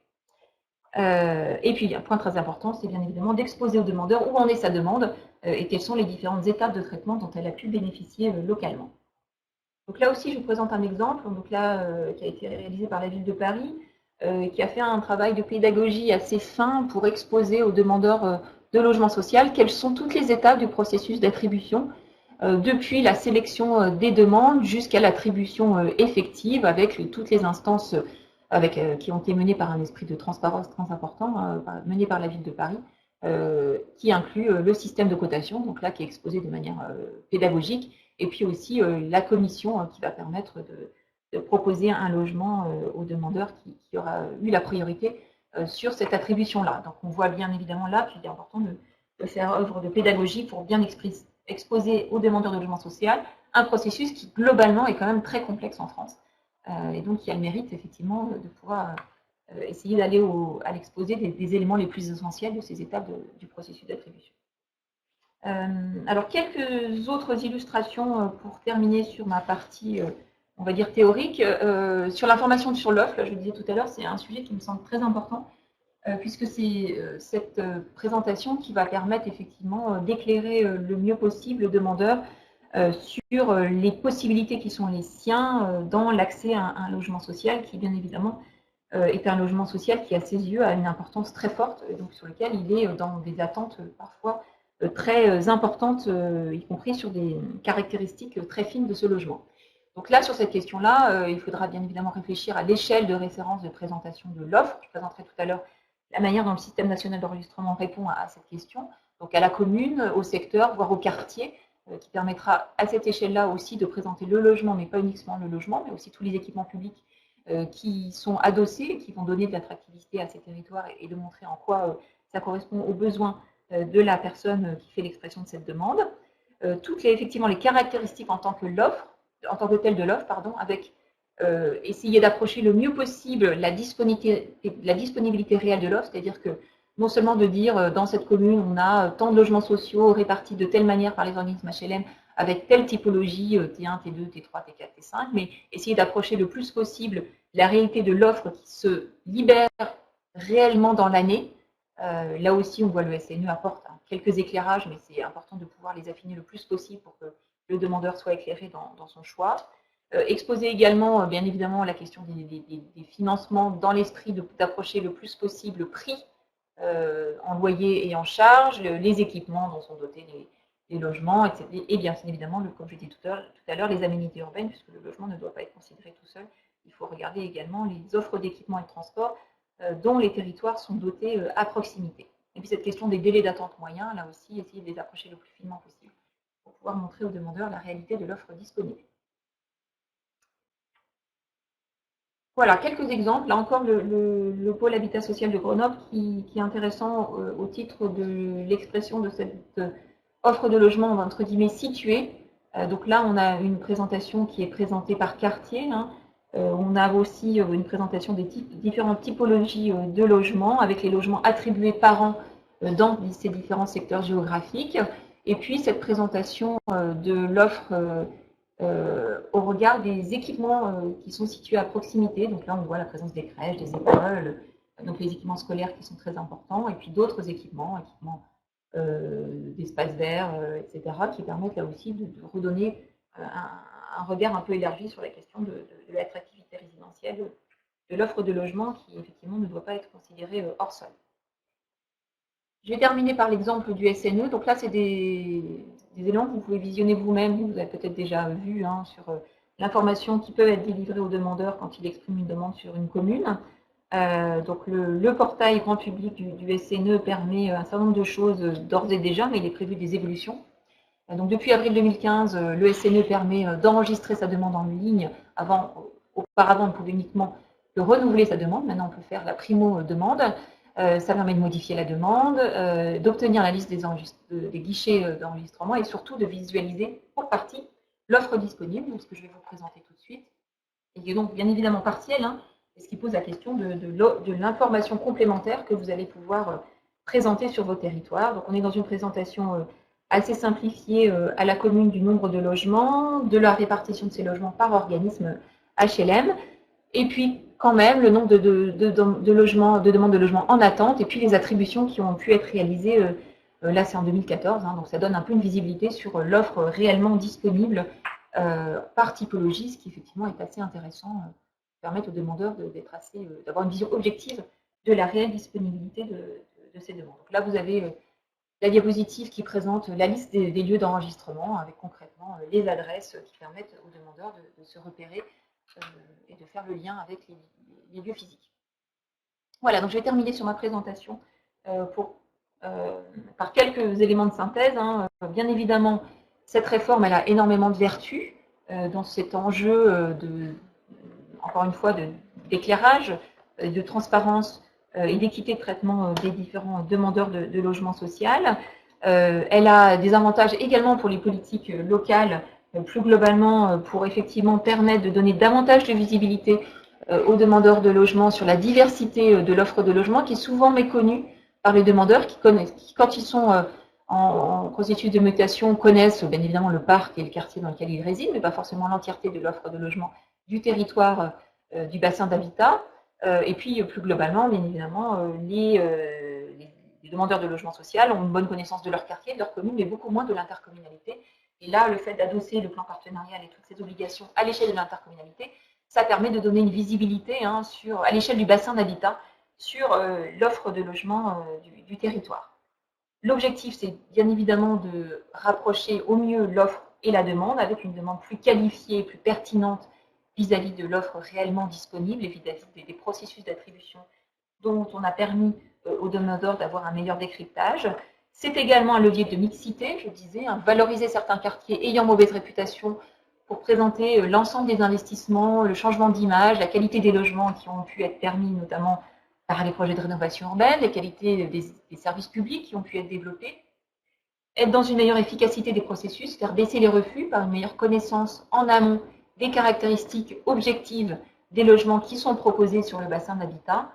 Et puis, un point très important, c'est bien évidemment d'exposer au demandeur où en est sa demande et quelles sont les différentes étapes de traitement dont elle a pu bénéficier localement. Donc là aussi, je vous présente un exemple donc là, qui a été réalisé par la ville de Paris, qui a fait un travail de pédagogie assez fin pour exposer aux demandeurs de logement social quelles sont toutes les étapes du processus d'attribution, depuis la sélection des demandes jusqu'à l'attribution effective avec toutes les instances qui ont été menées par un esprit de transparence très important, mené par la ville de Paris, qui inclut le système de cotation, donc là qui est exposé de manière pédagogique, et puis aussi la commission qui va permettre de proposer un logement aux demandeurs qui aura eu la priorité sur cette attribution-là. Donc on voit bien évidemment là qu'il est important de faire œuvre de pédagogie pour bien exposer aux demandeurs de logement social un processus qui globalement est quand même très complexe en France. Et donc, il y a le mérite, effectivement, de pouvoir essayer d'aller à l'exposé des éléments les plus essentiels de ces étapes du processus d'attribution. Alors, quelques autres illustrations pour terminer sur ma partie, on va dire, théorique. Sur l'information sur l'offre, je le disais tout à l'heure, c'est un sujet qui me semble très important, puisque c'est cette présentation qui va permettre effectivement d'éclairer le mieux possible le demandeur sur les possibilités qui sont les siens dans l'accès à un logement social qui, bien évidemment, est un logement social qui, à ses yeux, a une importance très forte, donc sur lequel il est dans des attentes parfois très importantes, y compris sur des caractéristiques très fines de ce logement. Donc là, sur cette question-là, il faudra bien évidemment réfléchir à l'échelle de référence de présentation de l'offre. Je présenterai tout à l'heure la manière dont le système national d'enregistrement répond à cette question, donc à la commune, au secteur, voire au quartier, qui permettra à cette échelle-là aussi de présenter le logement, mais pas uniquement le logement, mais aussi tous les équipements publics qui sont adossés, qui vont donner de l'attractivité à ces territoires et de montrer en quoi ça correspond aux besoins de la personne qui fait l'expression de cette demande. Toutes effectivement les caractéristiques en tant que l'offre, en tant que telle de l'offre, pardon, avec essayer d'approcher le mieux possible la disponibilité réelle de l'offre, c'est-à-dire que non seulement de dire dans cette commune on a tant de logements sociaux répartis de telle manière par les organismes HLM avec telle typologie T1, T2, T3, T4, T5, mais essayer d'approcher le plus possible la réalité de l'offre qui se libère réellement dans l'année. Là aussi, on voit le SNE apporte quelques éclairages, mais c'est important de pouvoir les affiner le plus possible pour que le demandeur soit éclairé dans son choix. Exposer également, bien évidemment, la question des financements dans l'esprit d'approcher le plus possible le prix en loyer et en charge, les équipements dont sont dotés les logements, etc. Et bien évidemment, comme je disais tout à l'heure, les aménités urbaines, puisque le logement ne doit pas être considéré tout seul. Il faut regarder également les offres d'équipements et de transport dont les territoires sont dotés à proximité. Et puis cette question des délais d'attente moyens, là aussi, essayer de les approcher le plus finement possible pour pouvoir montrer aux demandeurs la réalité de l'offre disponible. Voilà, quelques exemples. Là encore, le pôle habitat social de Grenoble qui est intéressant au titre de l'expression de cette offre de logement, entre guillemets, située. Donc là, on a une présentation qui est présentée par quartier. On a aussi une présentation des différentes typologies de logements, avec les logements attribués par an dans ces différents secteurs géographiques. Et puis, cette présentation de l'offre au regard des équipements qui sont situés à proximité. Donc là, on voit la présence des crèches, des écoles, donc les équipements scolaires qui sont très importants, et puis d'autres équipements d'espaces verts, etc., qui permettent là aussi de redonner un regard un peu élargi sur la question de l'attractivité résidentielle de l'offre de logement qui, effectivement, ne doit pas être considérée hors sol. Je vais terminer par l'exemple du SNE. Donc là, c'est des éléments que vous pouvez visionner vous-même. Vous avez peut-être déjà vu sur l'information qui peut être délivrée au demandeur quand il exprime une demande sur une commune. Donc le portail grand public du SNE permet un certain nombre de choses d'ores et déjà, mais il est prévu des évolutions. Donc depuis avril 2015, le SNE permet d'enregistrer sa demande en ligne. Auparavant, on pouvait uniquement renouveler sa demande. Maintenant, on peut faire la primo-demande. Ça permet de modifier la demande, d'obtenir la liste des guichets d'enregistrement et surtout de visualiser pour partie l'offre disponible, ce que je vais vous présenter tout de suite, et qui est donc bien évidemment partielle, ce qui pose la question de l'information complémentaire que vous allez pouvoir présenter sur vos territoires. Donc on est dans une présentation assez simplifiée à la commune du nombre de logements, de la répartition de ces logements par organisme HLM, et puis quand même le nombre de demandes de logements en attente, et puis les attributions qui ont pu être réalisées, là c'est en 2014, donc ça donne un peu une visibilité sur l'offre réellement disponible par typologie, ce qui effectivement est assez intéressant, permettre aux demandeurs d'avoir une vision objective de la réelle disponibilité de ces demandes. Donc là vous avez la diapositive qui présente la liste des lieux d'enregistrement, avec concrètement les adresses qui permettent aux demandeurs de se repérer et de faire le lien avec les lieux physiques. Voilà, donc je vais terminer sur ma présentation par quelques éléments de synthèse. Bien évidemment, cette réforme, elle a énormément de vertus dans cet enjeu encore une fois, d'éclairage, de transparence et d'équité de traitement des différents demandeurs de logement social. Elle a des avantages également pour les politiques locales plus globalement pour effectivement permettre de donner davantage de visibilité aux demandeurs de logement sur la diversité de l'offre de logement qui est souvent méconnue par les demandeurs qui quand ils sont en processus de mutation, connaissent bien évidemment le parc et le quartier dans lequel ils résident, mais pas forcément l'entièreté de l'offre de logement du territoire du bassin d'habitat. Et puis, plus globalement, bien évidemment, les demandeurs de logement social ont une bonne connaissance de leur quartier, de leur commune, mais beaucoup moins de l'intercommunalité. Et là, le fait d'adosser le plan partenarial et toutes ces obligations à l'échelle de l'intercommunalité, ça permet de donner une visibilité à l'échelle du bassin d'habitat sur l'offre de logement du territoire. L'objectif, c'est bien évidemment de rapprocher au mieux l'offre et la demande avec une demande plus qualifiée, plus pertinente vis-à-vis de l'offre réellement disponible et vis-à-vis des processus d'attribution dont on a permis aux demandeurs d'avoir un meilleur décryptage. C'est également un levier de mixité, je disais, valoriser certains quartiers ayant mauvaise réputation pour présenter l'ensemble des investissements, le changement d'image, la qualité des logements qui ont pu être permis notamment par les projets de rénovation urbaine, les qualités des services publics qui ont pu être développés, être dans une meilleure efficacité des processus, faire baisser les refus par une meilleure connaissance en amont des caractéristiques objectives des logements qui sont proposés sur le bassin d'habitat,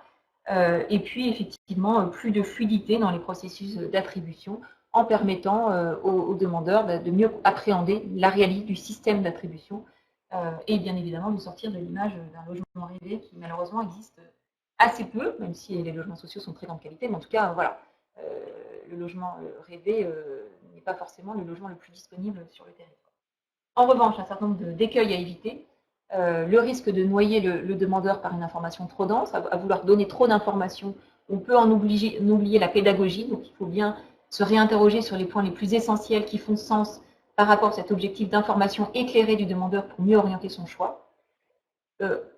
et puis effectivement plus de fluidité dans les processus d'attribution en permettant aux demandeurs de mieux appréhender la réalité du système d'attribution et bien évidemment de sortir de l'image d'un logement rêvé qui malheureusement existe assez peu, même si les logements sociaux sont de très grande qualité, mais en tout cas, voilà, le logement rêvé n'est pas forcément le logement le plus disponible sur le territoire. En revanche, un certain nombre d'écueils à éviter. Le risque de noyer le demandeur par une information trop dense, à vouloir donner trop d'informations, on peut en oublier la pédagogie, donc il faut bien se réinterroger sur les points les plus essentiels qui font sens par rapport à cet objectif d'information éclairée du demandeur pour mieux orienter son choix.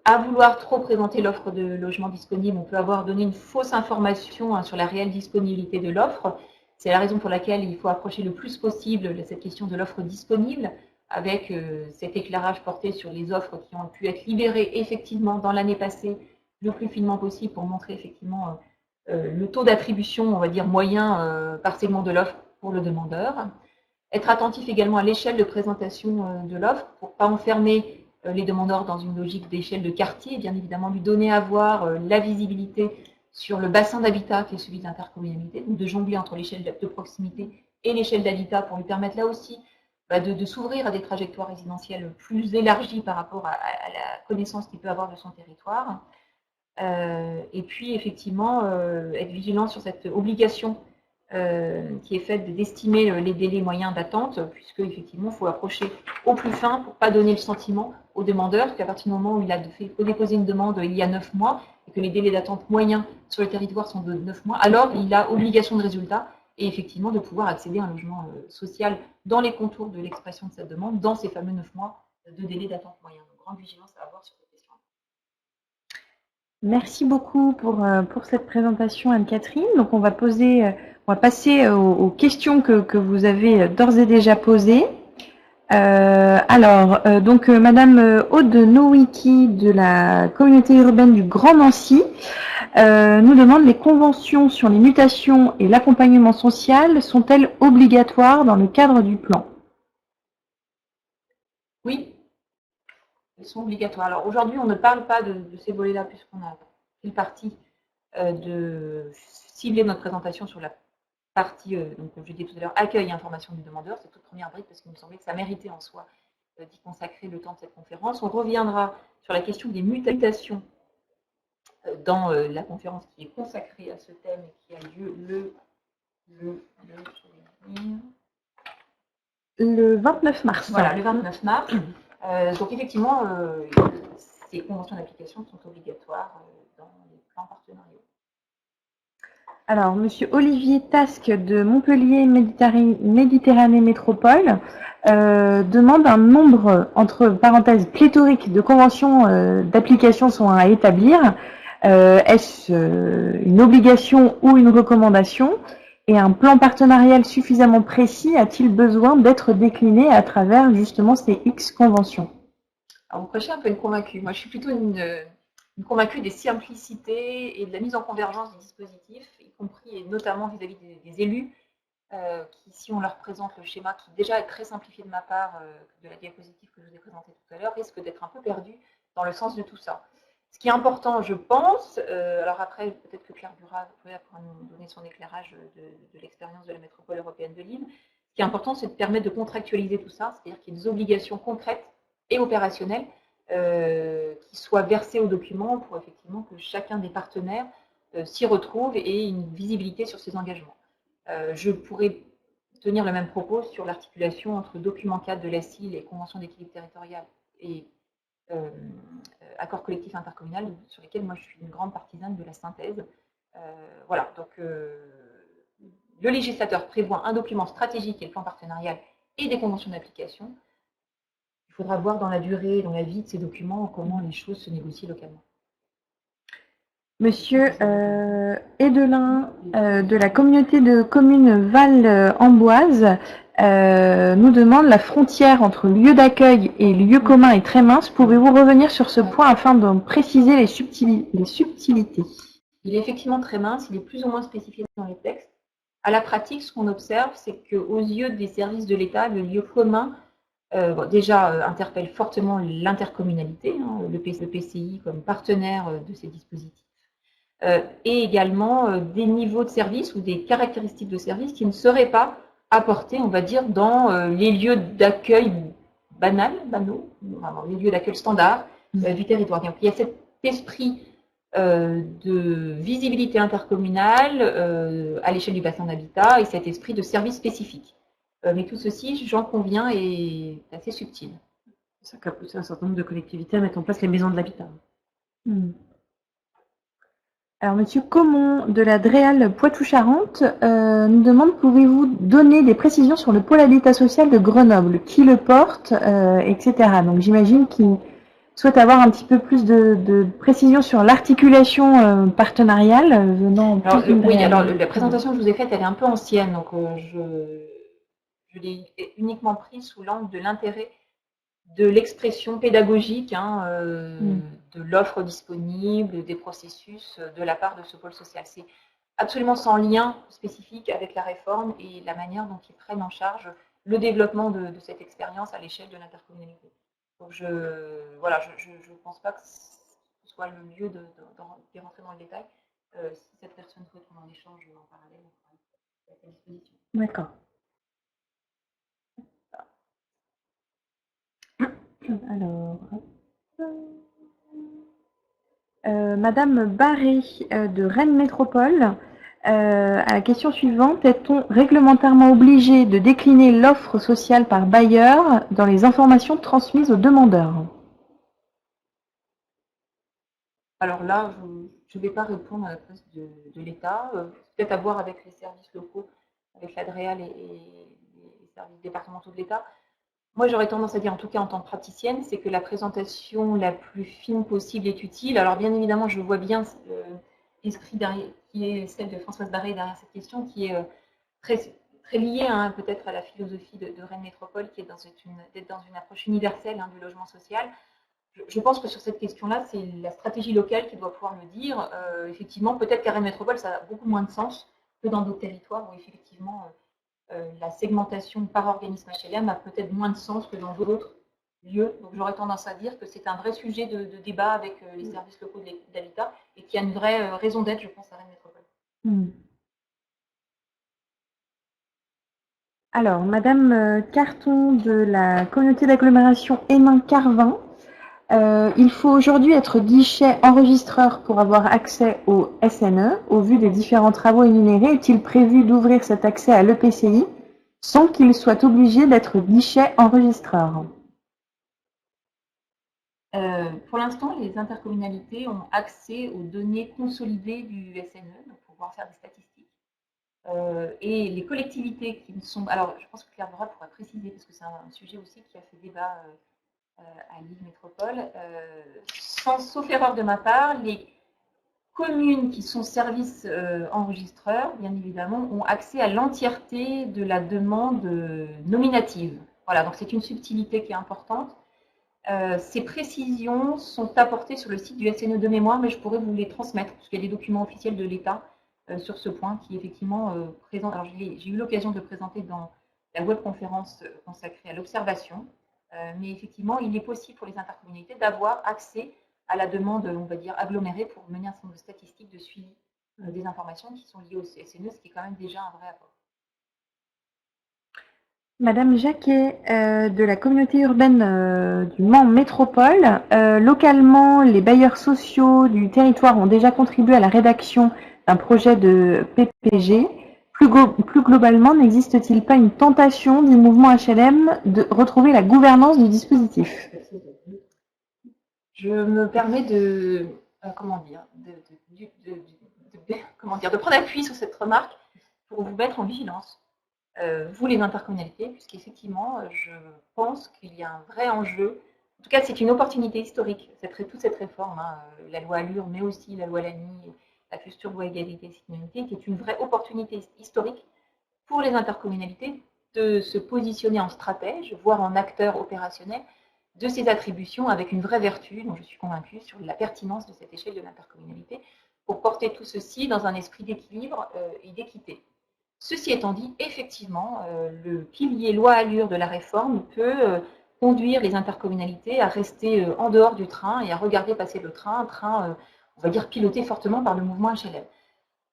À vouloir trop présenter l'offre de logement disponible, on peut avoir donné une fausse information sur la réelle disponibilité de l'offre. C'est la raison pour laquelle il faut approcher le plus possible de cette question de l'offre disponible, avec cet éclairage porté sur les offres qui ont pu être libérées effectivement dans l'année passée le plus finement possible pour montrer effectivement le taux d'attribution, on va dire, moyen par segment de l'offre pour le demandeur. Être attentif également à l'échelle de présentation de l'offre pour ne pas enfermer les demandeurs dans une logique d'échelle de quartier, et bien évidemment lui donner à voir la visibilité sur le bassin d'habitat qui est celui de l'intercommunalité, donc de jongler entre l'échelle de proximité et l'échelle d'habitat pour lui permettre là aussi de s'ouvrir à des trajectoires résidentielles plus élargies par rapport à la connaissance qu'il peut avoir de son territoire. Et puis effectivement être vigilant sur cette obligation qui est faite d'estimer les délais moyens d'attente, puisque effectivement il faut approcher au plus fin pour ne pas donner le sentiment au demandeur qu'à partir du moment où il a déposé une demande il y a 9 mois et que les délais d'attente moyens sur le territoire sont de 9 mois, alors il a obligation de résultat et effectivement de pouvoir accéder à un logement social dans les contours de l'expression de cette demande, dans ces fameux 9 mois de délai d'attente moyen. Donc, grande vigilance à avoir sur cette question. Merci beaucoup pour cette présentation, Anne-Catherine. Donc, on va passer aux questions que vous avez d'ores et déjà posées. Madame Aude Nowicki de la communauté urbaine du Grand Nancy nous demande: les conventions sur les mutations et l'accompagnement social sont-elles obligatoires dans le cadre du plan? Oui, elles sont obligatoires. Alors aujourd'hui, on ne parle pas de ces volets-là puisqu'on a pris le parti de cibler notre présentation sur la partie, donc, comme je disais tout à l'heure, accueil et information du demandeur. C'est toute première brique parce qu'il me semblait que ça méritait en soi d'y consacrer le temps de cette conférence. On reviendra sur la question des mutations dans la conférence qui est consacrée à ce thème et qui a lieu le 29 mars. Voilà, le 29 mars. Donc effectivement, ces conventions d'application sont obligatoires dans les plans partenariaux. Alors, Monsieur Olivier Tasque de Montpellier Méditerranée Métropole demande un nombre, entre parenthèses, pléthorique de conventions d'application sont à établir. Est-ce une obligation ou une recommandation? Et un plan partenarial suffisamment précis a-t-il besoin d'être décliné à travers justement ces X conventions? Alors, vous prêchez un peu une convaincue. Moi, je suis plutôt une convaincue des simplicités et de la mise en convergence des dispositifs, y compris et notamment vis-à-vis des élus, qui, si on leur présente le schéma, qui déjà est très simplifié de ma part, de la diapositive que je vous ai présentée tout à l'heure, risque d'être un peu perdu dans le sens de tout ça. Ce qui est important, je pense, alors après, peut-être que Claire Burat pourra nous donner son éclairage de l'expérience de la métropole européenne de Lille. Ce qui est important, c'est de permettre de contractualiser tout ça, c'est-à-dire qu'il y ait des obligations concrètes et opérationnelles qui soient versées au document pour effectivement que chacun des partenaires s'y retrouve et ait une visibilité sur ses engagements. Je pourrais tenir le même propos sur l'articulation entre document cadre de la CIL et convention d'équilibre territorial et accord collectif intercommunal, sur lesquels moi je suis une grande partisane de la synthèse. Voilà, donc le législateur prévoit un document stratégique et le plan partenarial et des conventions d'application. Il faudra voir dans la durée, dans la vie de ces documents, comment les choses se négocient localement. Monsieur Edelin de la communauté de communes Val-Amboise nous demande: la frontière entre lieu d'accueil et lieu commun est très mince. Pouvez-vous revenir sur ce point afin de préciser les subtilités? Il est effectivement très mince, il est plus ou moins spécifié dans les textes. À la pratique, ce qu'on observe, c'est qu'aux yeux des services de l'État, le lieu commun déjà interpelle fortement l'intercommunalité, hein, le PCI comme partenaire de ces dispositifs. Et également des niveaux de service ou des caractéristiques de service qui ne seraient pas apportés, on va dire, dans les lieux d'accueil banaux, les lieux d'accueil standards du territoire. Donc, il y a cet esprit de visibilité intercommunale à l'échelle du bassin d'habitat et cet esprit de service spécifique. Mais tout ceci, j'en conviens, est assez subtil. Ça a poussé un certain nombre de collectivités à mettre en place les maisons de l'habitat. Alors, Monsieur Comon de la DREAL Poitou-Charentes nous demande: pouvez-vous donner des précisions sur le pôle habitat social de Grenoble, qui le porte, etc. Donc, j'imagine qu'il souhaite avoir un petit peu plus de précisions sur l'articulation partenariale venant. Alors, la présentation que je vous ai faite, elle est un peu ancienne, donc je l'ai uniquement prise sous l'angle de l'intérêt de l'expression pédagogique, de l'offre disponible, des processus de la part de ce pôle social. C'est absolument sans lien spécifique avec la réforme et la manière dont ils prennent en charge le développement de cette expérience à l'échelle de l'intercommunalité. Donc je ne pense pas que ce soit le lieu de rentrer dans le détail. Si cette personne souhaite qu'on en échange en parallèle, on sera à sa disposition. D'accord. Alors, Madame Barré de Rennes Métropole, à la question suivante: est-on réglementairement obligé de décliner l'offre sociale par bailleur dans les informations transmises aux demandeurs? Alors là, je ne vais pas répondre à la place de l'État. Peut-être à voir avec les services locaux, avec la DREAL et les services départementaux de l'État. Moi, j'aurais tendance à dire, en tout cas en tant que praticienne, c'est que la présentation la plus fine possible est utile. Alors bien évidemment, je vois bien l'esprit qui est celle de Françoise Barré derrière cette question, qui est très liée peut-être à la philosophie de Rennes Métropole, qui est d'être dans une approche universelle du logement social. Je pense que sur cette question-là, c'est la stratégie locale qui doit pouvoir me dire, effectivement, peut-être qu'à Rennes Métropole, ça a beaucoup moins de sens que dans d'autres territoires où effectivement la segmentation par organisme HLM a peut-être moins de sens que dans d'autres lieux. Donc j'aurais tendance à dire que c'est un vrai sujet de débat avec les services locaux d'habitat et qu'il y a une vraie raison d'être, je pense, à Rennes Métropole. Alors, Madame Carton de la communauté d'agglomération Hénin-Carvin, il faut aujourd'hui être guichet enregistreur pour avoir accès au SNE. Au vu des différents travaux énumérés, est-il prévu d'ouvrir cet accès à l'EPCI sans qu'il soit obligé d'être guichet enregistreur? Pour l'instant, les intercommunalités ont accès aux données consolidées du SNE, donc pour pouvoir faire des statistiques. Et les collectivités qui ne sont... Alors, je pense que Claire Burat pourra préciser, parce que c'est un sujet aussi qui a fait débat à Lille Métropole. Sauf erreur de ma part, les communes qui sont services enregistreurs, bien évidemment, ont accès à l'entièreté de la demande nominative. Voilà, donc c'est une subtilité qui est importante. Ces précisions sont apportées sur le site du SNE de mémoire, mais je pourrais vous les transmettre, parce qu'il y a des documents officiels de l'État sur ce point qui est effectivement présent. Alors j'ai eu l'occasion de le présenter dans la webconférence consacrée à l'observation, mais effectivement, il est possible pour les intercommunalités d'avoir accès à la demande, on va dire, agglomérée pour mener un certain nombre de statistiques de suivi des informations qui sont liées au CSNE, ce qui est quand même déjà un vrai apport. Madame Jacquet, de la communauté urbaine du Mans Métropole, localement, les bailleurs sociaux du territoire ont déjà contribué à la rédaction d'un projet de PPG. Plus globalement, n'existe-t-il pas une tentation du mouvement HLM de retrouver la gouvernance du dispositif? Je me permets de prendre appui sur cette remarque pour vous mettre en vigilance, vous les intercommunalités, puisqu'effectivement, je pense qu'il y a un vrai enjeu. En tout cas, c'est une opportunité historique, toute cette réforme, la loi Allure, mais aussi la loi Lamy, la future loi égalité et citoyenneté, qui est une vraie opportunité historique pour les intercommunalités de se positionner en stratège, voire en acteur opérationnel de ces attributions avec une vraie vertu, dont je suis convaincue, sur la pertinence de cette échelle de l'intercommunalité, pour porter tout ceci dans un esprit d'équilibre et d'équité. Ceci étant dit, effectivement, le pilier loi Allure de la réforme peut conduire les intercommunalités à rester en dehors du train et à regarder passer le train, on va dire, piloté fortement par le mouvement HLM.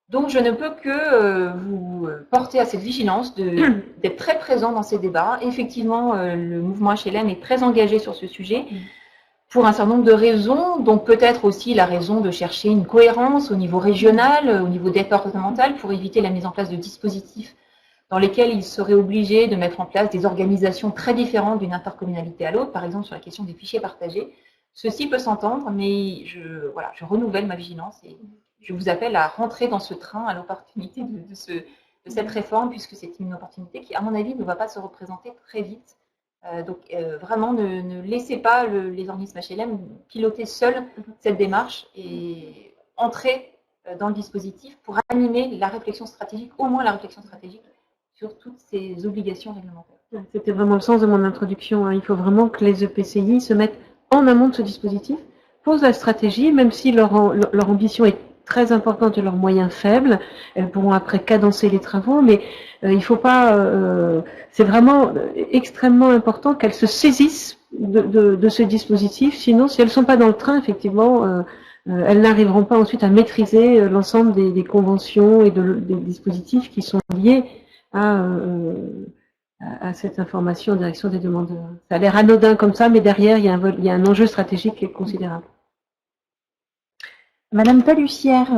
Donc, je ne peux que vous porter à cette vigilance d'être très présent dans ces débats. Effectivement, le mouvement HLM est très engagé sur ce sujet pour un certain nombre de raisons, donc peut-être aussi la raison de chercher une cohérence au niveau régional, au niveau départemental, pour éviter la mise en place de dispositifs dans lesquels il serait obligé de mettre en place des organisations très différentes d'une intercommunalité à l'autre, par exemple sur la question des fichiers partagés. Ceci peut s'entendre, mais je renouvelle ma vigilance et je vous appelle à rentrer dans ce train à l'opportunité de cette réforme, puisque c'est une opportunité qui, à mon avis, ne va pas se représenter très vite. Donc, vraiment, ne laissez pas les organismes HLM piloter seuls cette démarche et entrer dans le dispositif pour animer la réflexion stratégique, au moins la réflexion stratégique, sur toutes ces obligations réglementaires. C'était vraiment le sens de mon introduction. Il faut vraiment que les EPCI se mettent en amont de ce dispositif, posent la stratégie, même si leur ambition est très importante et leurs moyens faibles. Elles pourront après cadencer les travaux, mais il ne faut pas. C'est vraiment extrêmement important qu'elles se saisissent de ce dispositif. Sinon, si elles ne sont pas dans le train, effectivement, elles n'arriveront pas ensuite à maîtriser l'ensemble des conventions et des dispositifs qui sont liés à cette information en direction des demandeurs. Ça a l'air anodin comme ça, mais derrière, il y a un enjeu stratégique qui est considérable. Madame Palussière,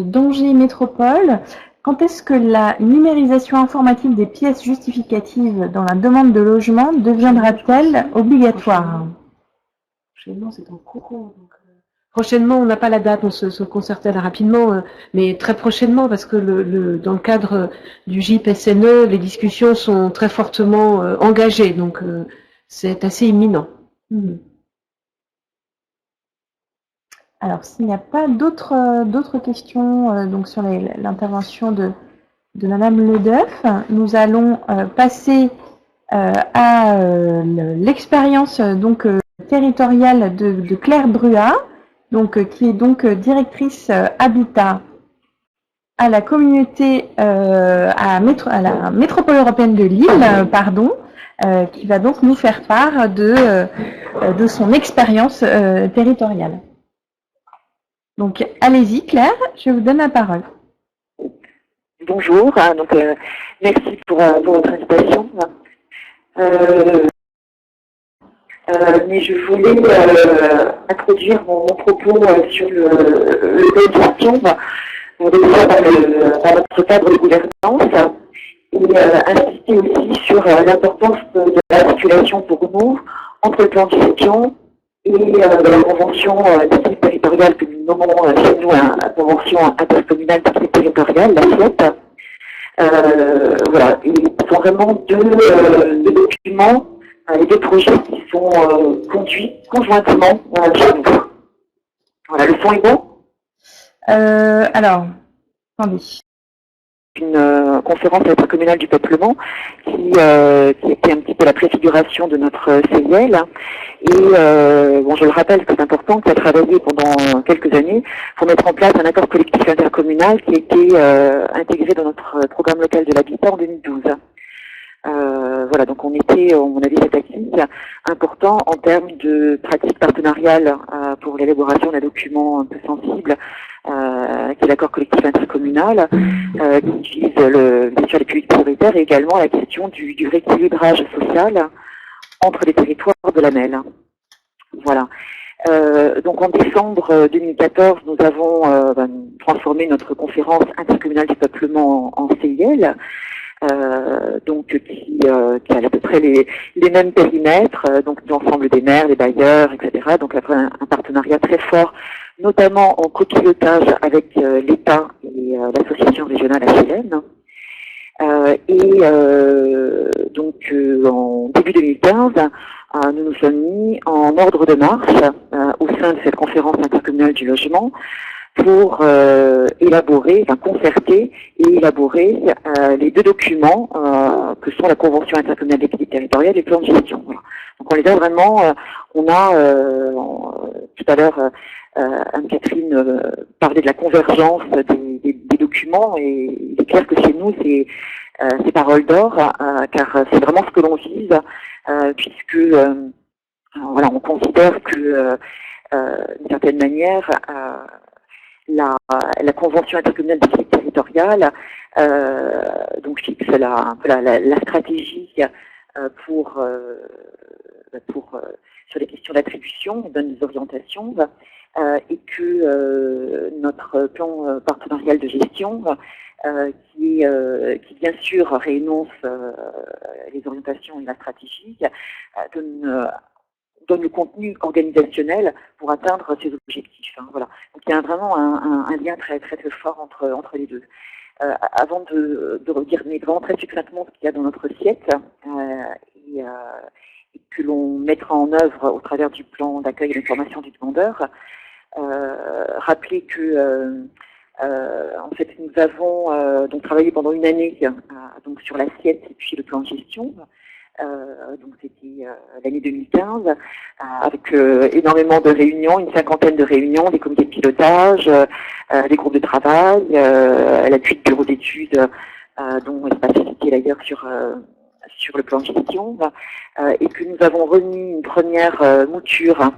d'Angers Métropole, quand est-ce que la numérisation informative des pièces justificatives dans la demande de logement deviendra-t-elle obligatoire? Prochainement, c'est en cours. Prochainement, on n'a pas la date, on se concertait là rapidement, mais très prochainement, parce que dans le cadre du JIP-SNE, les discussions sont très fortement engagées, donc c'est assez imminent. Alors, s'il n'y a pas d'autres questions donc sur l'intervention de Madame Ledeuf, nous allons passer à l'expérience donc territoriale de Claire Bruat, donc qui est donc directrice Habitat à la communauté à la métropole européenne de Lille, qui va donc nous faire part de son expérience territoriale. Donc, allez-y, Claire, je vous donne la parole. Bonjour, merci pour votre invitation. Mais je voulais introduire mon propos sur le thème question, déjà dans notre cadre de gouvernance, et insister aussi sur l'importance de l'articulation pour nous entre le plan de gestion et la convention d'équilibre territorial que nous nommons chez nous la convention intercommunale d'équilibre territorial, la SIEP. Voilà, et ce sont vraiment deux documents et deux projets qui sont conduits conjointement chez nous. Voilà, le son est bon? Alors, attendez. une conférence intercommunale du peuplement qui était un petit peu la préfiguration de notre CIL. Et bon, je le rappelle, c'est important, qui a travaillé pendant quelques années pour mettre en place un accord collectif intercommunal qui a été intégré dans notre programme local de l'habitat en 2012. Voilà, donc on avait cet acquis important en termes de pratiques partenariales pour l'élaboration d'un document un peu sensible, qui est l'accord collectif intercommunal, qui vise bien sûr les publics prioritaires et également la question du rééquilibrage social entre les territoires de la MEL. Voilà. Donc en décembre 2014, nous avons transformé notre conférence intercommunale du peuplement en CIL. Donc qui a à peu près les mêmes périmètres, donc l'ensemble des maires, des bailleurs, etc. Donc après un partenariat très fort, notamment en copilotage avec l'État et l'association régionale HLM. Donc en début 2015, nous nous sommes mis en ordre de marche au sein de cette conférence intercommunale du logement pour concerter et élaborer les deux documents que sont la Convention intercommunale d'équilibre territorial et le plan de gestion. Voilà. Donc on les a vraiment, tout à l'heure, Anne-Catherine parlait de la convergence des documents et il est clair que chez nous c'est parole d'or car c'est vraiment ce que l'on vise puisque voilà, on considère que d'une certaine manière la Convention intercommunale d'équilibre territorial donc fixe la stratégie sur les questions d'attribution, donne des orientations et que notre plan partenarial de gestion qui bien sûr réénonce les orientations et la stratégie donne le contenu organisationnel pour atteindre ces objectifs. Hein, voilà. Donc il y a vraiment un lien très très très fort entre les deux. Avant de redire vraiment très succinctement ce qu'il y a dans notre assiette et que l'on mettra en œuvre au travers du plan d'accueil et d'information du demandeur, rappeler que en fait nous avons donc travaillé pendant une année donc sur l'assiette et puis le plan de gestion. Donc c'était l'année 2015, avec énormément de réunions, une cinquantaine de réunions, des comités de pilotage, des groupes de travail, l'appui de bureaux d'études, dont Espace Cité d'ailleurs sur le plan de gestion, et que nous avons remis une première mouture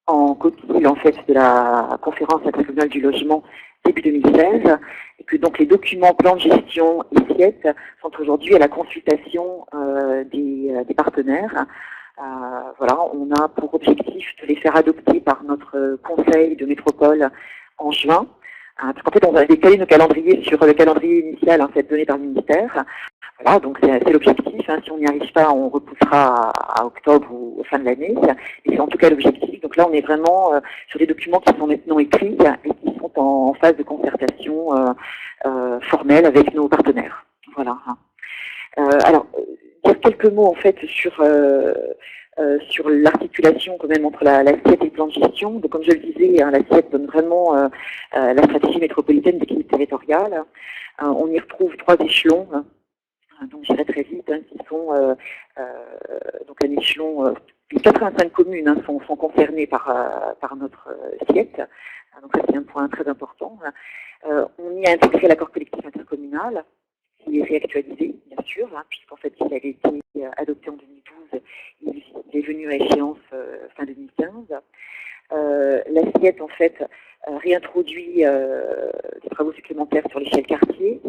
en copie en fait de la conférence intercommunale du logement début 2016, et que donc les documents plan de gestion et SIET sont aujourd'hui à la consultation des partenaires. Voilà, on a pour objectif de les faire adopter par notre conseil de métropole en juin. Parce qu'en fait, on va décaler nos calendriers sur le calendrier initial donné par le ministère. Voilà, donc c'est l'objectif. Hein. Si on n'y arrive pas, on repoussera à octobre ou fin de l'année. Et c'est en tout cas l'objectif. Donc là, on est vraiment sur des documents qui sont maintenant écrits et qui sont en phase de concertation formelle avec nos partenaires. Voilà. Alors, dire quelques mots en fait sur l'articulation quand même entre l'assiette et le plan de gestion. Donc, comme je le disais, hein, l'assiette donne vraiment la stratégie métropolitaine d'équilibre territorial. On y retrouve 3 échelons. Donc j'irai très vite, hein, qui sont donc un échelon, les 85 communes hein, sont concernées par notre SIET, donc ça c'est un point très important. On y a intégré l'accord collectif intercommunal, qui est réactualisé, bien sûr, hein, puisqu'en fait il avait été adopté en 2012, il est venu à échéance fin 2015. La SIET en fait réintroduit des travaux supplémentaires sur l'échelle quartier,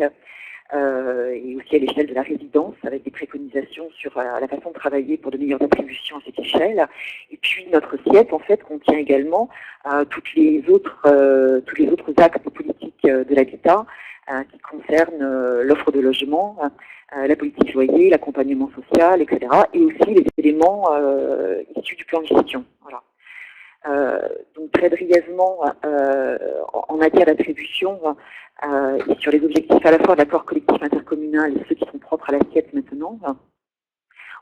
et aussi à l'échelle de la résidence, avec des préconisations sur la façon de travailler pour de meilleures attributions à cette échelle. Et puis notre SIET, en fait, contient également tous les autres actes politiques de l'habitat qui concernent l'offre de logement, la politique loyer, l'accompagnement social, etc. Et aussi les éléments issus du plan de gestion. Voilà. Donc très brièvement, en matière d'attribution, et sur les objectifs à la fois de l'accord collectif intercommunal et ceux qui sont propres à l'assiette maintenant,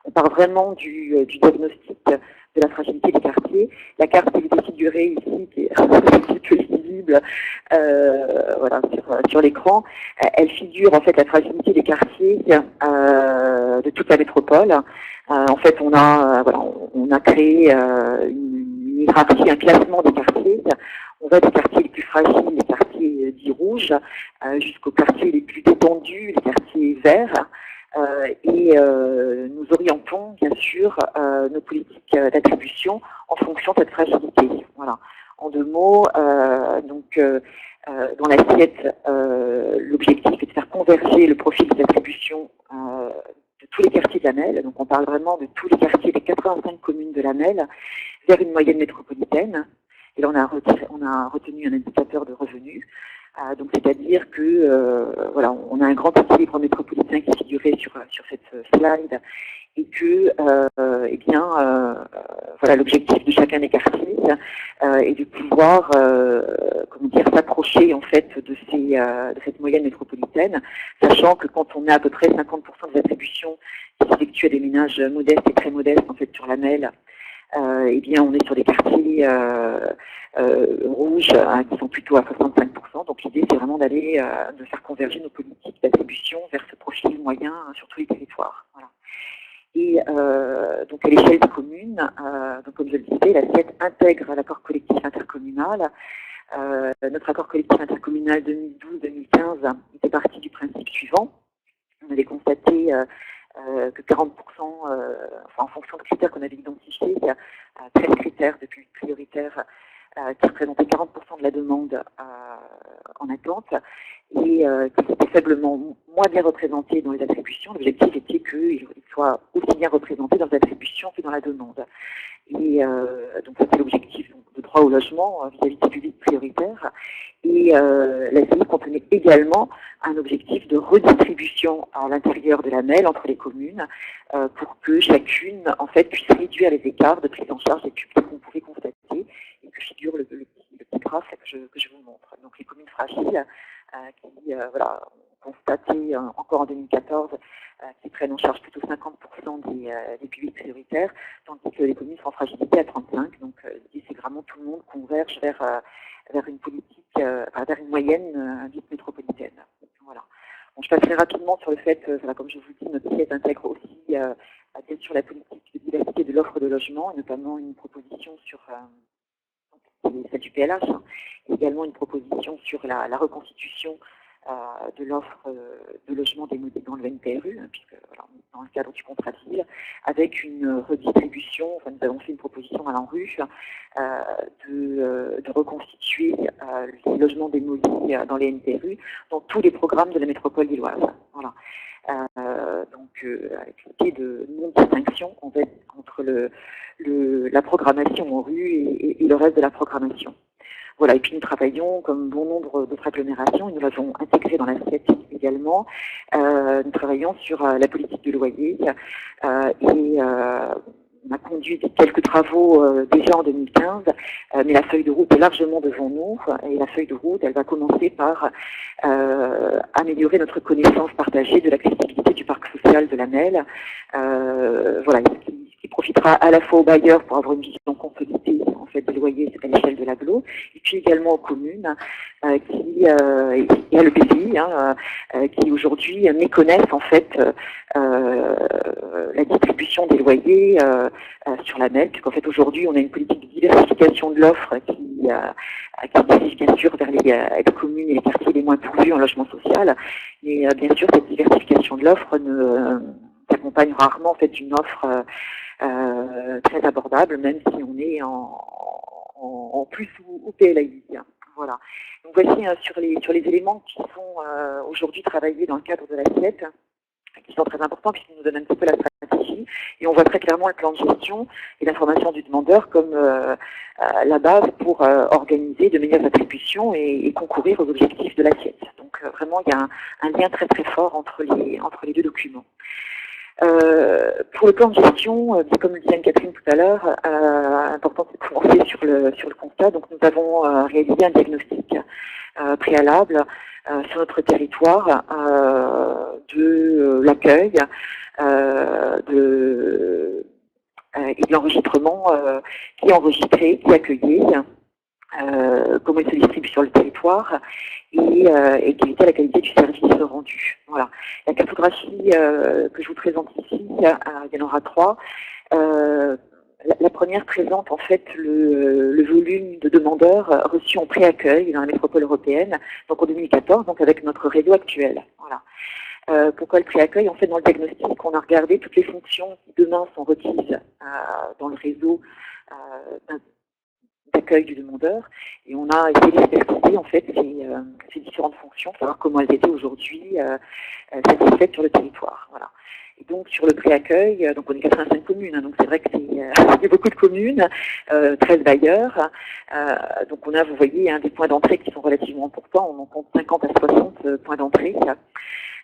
on part vraiment du diagnostic de la fragilité des quartiers. La carte que vous défigurez ici, qui est un petit peu lisible, visible voilà, sur l'écran, elle figure en fait la fragilité des quartiers de toute la métropole. En fait, on a créé une hiérarchie, un classement des quartiers. On va des quartiers les plus fragiles, les quartiers dits rouges, jusqu'aux quartiers les plus détendus, les quartiers verts. Et nous orientons bien sûr nos politiques d'attribution en fonction de cette fragilité. Voilà. En deux mots, dans l'assiette, l'objectif est de faire converger le profil d'attribution de tous les quartiers de la MEL. Donc on parle vraiment de tous les quartiers des 85 communes de la MEL vers une moyenne métropolitaine. Et là on a retenu un indicateur de revenus. Donc c'est-à-dire que voilà, on a un grand équilibre métropolitain qui figurait sur cette slide et que voilà, l'objectif de chacun des quartiers est de pouvoir s'approcher en fait de cette moyenne métropolitaine, sachant que quand on a à peu près 50% des attributions qui s'effectuent à des ménages modestes et très modestes en fait sur la MEL, eh bien on est sur des quartiers rouges qui sont plutôt à 65%. Donc l'idée c'est vraiment de faire converger nos politiques d'attribution vers ce profil moyen sur tous les territoires. Voilà. Et donc à l'échelle des communes, donc comme je le disais, l'assiette intègre l'accord collectif intercommunal. Notre accord collectif intercommunal 2012-2015 était parti du principe suivant. On avait constaté que 40%, en fonction des critères qu'on avait identifiés, il y a 13 critères de public prioritaire qui représentaient 40% de la demande en attente et qui étaient faiblement moins bien représentés dans les attributions. L'objectif était qu'ils soient aussi bien représentés dans les attributions que dans la demande. Et donc c'était l'objectif de droit au logement vis-à-vis des publics prioritaires. Et la CI contenait également un objectif de redistribution à l'intérieur de la MEL entre les communes pour que chacune en fait puisse réduire les écarts de prise en charge des publics qu'on pouvait constater et que figure le petit graphe que je vous montre. Donc les communes fragiles qui voilà, ont constaté encore en 2014 qui prennent en charge plutôt 50% des publics prioritaires, tandis que les communes sont en fragilité à 35%. Donc l'idée c'est vraiment tout le monde converge vers une politique, vers une moyenne dite métropolitaine. Voilà. Bon, je passerai rapidement sur le fait, voilà, comme je vous dis, notre siège intègre aussi bien sûr la politique de diversité de l'offre de logement, et notamment une proposition sur celle du PLH, et également une proposition sur la reconstitution de l'offre de logement démodé dans le NPRU, puisque voilà, dans le cadre du contrat de ville, avec une redistribution, enfin, nous avons fait une proposition à l'ANRU de reconstituer les logements démolis dans les NPRU dans tous les programmes de la métropole lilloise. Voilà. Avec l'idée de non-distinction en fait, entre la programmation en rue et le reste de la programmation. Voilà, et puis nous travaillons, comme bon nombre d'autres agglomérations, et nous l'avons intégré dans l'assiette également, nous travaillons sur la politique de loyer on a conduit quelques travaux déjà en 2015, mais la feuille de route est largement devant nous, et la feuille de route, elle va commencer par améliorer notre connaissance partagée de l'accessibilité du parc social de la MEL, voilà, qui profitera à la fois aux bailleurs pour avoir une vision consolidée en fait des loyers à l'échelle de l'agglo, et puis également aux communes et à l'EPCI qui aujourd'hui méconnaissent en fait la distribution des loyers sur la MEL, puisqu'en fait aujourd'hui on a une politique de diversification de l'offre qui dirige bien sûr vers les communes et les quartiers les moins pourvus en logement social, mais bien sûr cette diversification de l'offre s'accompagne rarement en fait d'une offre très abordable, même si on est en plus ou PLAI. Voilà. Donc voici sur les éléments qui sont aujourd'hui travaillés dans le cadre de l'assiette, qui sont très importants puisqu'ils nous donnent un petit peu la stratégie, et on voit très clairement le plan de gestion et l'information du demandeur comme la base pour organiser de meilleures attributions et concourir aux objectifs de l'assiette. Donc vraiment il y a un lien très très fort entre les deux documents. Pour le plan de gestion, comme le disait Anne-Catherine tout à l'heure, important de commencer sur le constat. Donc nous avons réalisé un diagnostic préalable sur notre territoire de l'accueil et de l'enregistrement qui enregistrait, qui accueillait comment il se distribue sur le territoire et quelle était la qualité du service rendu. Voilà. La cartographie que je vous présente ici, il y en aura 3. La première présente en fait le volume de demandeurs reçus en pré-accueil dans la métropole européenne, donc en 2014, donc avec notre réseau actuel. Voilà. Pourquoi le pré-accueil? En fait, dans le diagnostic, on a regardé toutes les fonctions qui demain sont requises dans le réseau d'accueil du demandeur, et on a essayé d'expertiser en fait ces différentes fonctions, savoir comment elles étaient aujourd'hui satisfaites sur le territoire. Voilà. Et donc sur le pré-accueil, donc on est 85 communes, hein, donc c'est vrai que il y a beaucoup de communes, 13 bailleurs, donc on a, vous voyez, des points d'entrée qui sont relativement importants, on en compte 50 à 60 points d'entrée.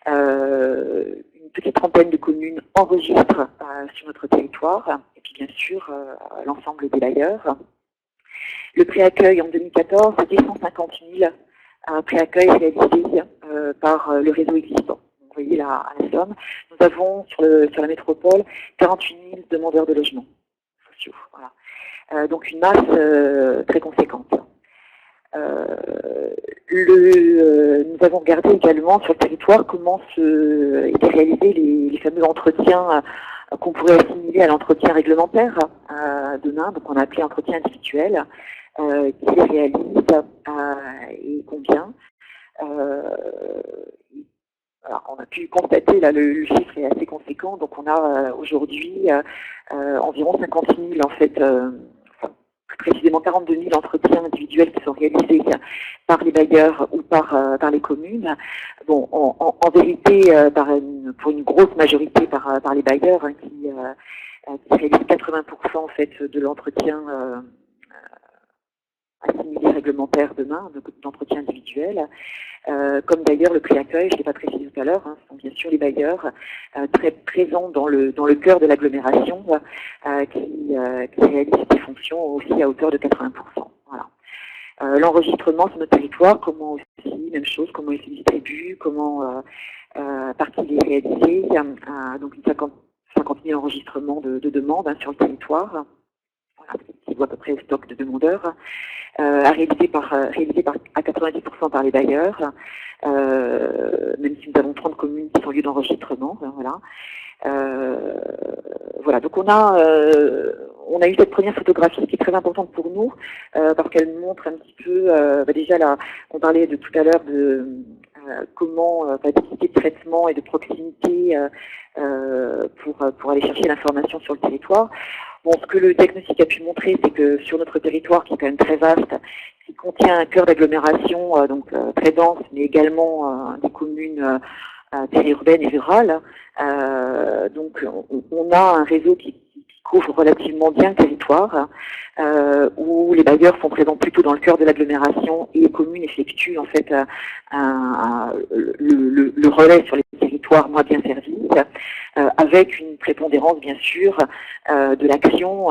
Une petite trentaine de communes enregistrent sur notre territoire, et puis bien sûr l'ensemble des bailleurs. Le préaccueil en 2014, c'était 150 000 préaccueils réalisés par le réseau existant. Vous voyez la somme. Nous avons sur la métropole 48 000 demandeurs de logements sociaux. Voilà. Donc une masse très conséquente. Nous avons regardé également sur le territoire comment étaient réalisés les fameux entretiens qu'on pourrait assimiler à l'entretien réglementaire demain, donc on a appelé entretien individuel, qui les réalise et combien. Alors, on a pu constater, là, le chiffre est assez conséquent, donc on a aujourd'hui environ 50 000, en fait, plus précisément 42 000 entretiens individuels qui sont réalisés par les bailleurs ou par les communes. Bon, en vérité, pour une grosse majorité par les bailleurs, hein, qui réalisent 80% en fait de l'entretien assimilé réglementaire demain, d'entretien individuel. Comme d'ailleurs le pré-accueil, je ne l'ai pas précisé tout à l'heure, hein, ce sont bien sûr les bailleurs très présents dans le cœur de l'agglomération qui réalisent des fonctions aussi à hauteur de 80%. Voilà. L'enregistrement sur notre territoire, comment aussi, même chose, comment il se distribue, comment par qui il est réalisé, donc une 50 000 enregistrements de demandes sur le territoire. Voilà, qui voit à peu près au stock de demandeurs, réalisé à 90% par les bailleurs, même si nous avons 30 communes qui sont lieux d'enregistrement. Voilà. Voilà, donc on a eu cette première photographie qui est très importante pour nous, parce qu'elle montre un petit peu, déjà là, on parlait de tout à l'heure de comment d'idées de traitement et de proximité pour aller chercher l'information sur le territoire. Bon, ce que le diagnostic a pu montrer, c'est que sur notre territoire, qui est quand même très vaste, qui contient un cœur d'agglomération donc très dense, mais également des communes périurbaines et rurales, donc on a un réseau qui couvre relativement bien le territoire, où les bailleurs sont présents plutôt dans le cœur de l'agglomération et les communes effectuent en fait le relais sur les territoires moins bien servis, avec une prépondérance bien sûr de l'action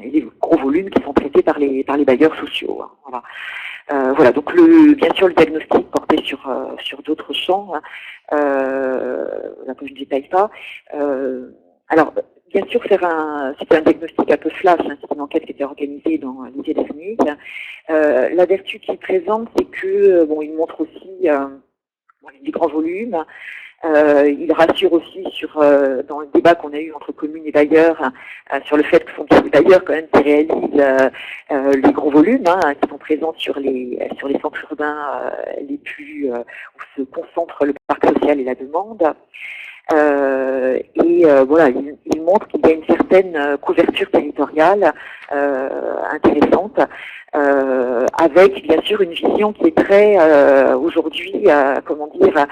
et des gros volumes qui sont traités par les bailleurs sociaux. Voilà. Voilà, donc bien sûr le diagnostic portait sur d'autres champs, là que je ne détaille pas. Alors, bien sûr, c'était un diagnostic un peu flash, hein, c'est une enquête qui était organisée dans l'été dernier. La vertu qu'il présente, c'est que il montre aussi des grands volumes. Il rassure aussi dans le débat qu'on a eu entre communes et bailleurs sur le fait que ce sont les bailleurs quand même qui réalisent les gros volumes, hein, qui sont présents sur les centres urbains les plus où se concentre le parc social et la demande. Voilà, il montre qu'il y a une certaine couverture territoriale intéressante, avec bien sûr une vision qui est très aujourd'hui, comment dire,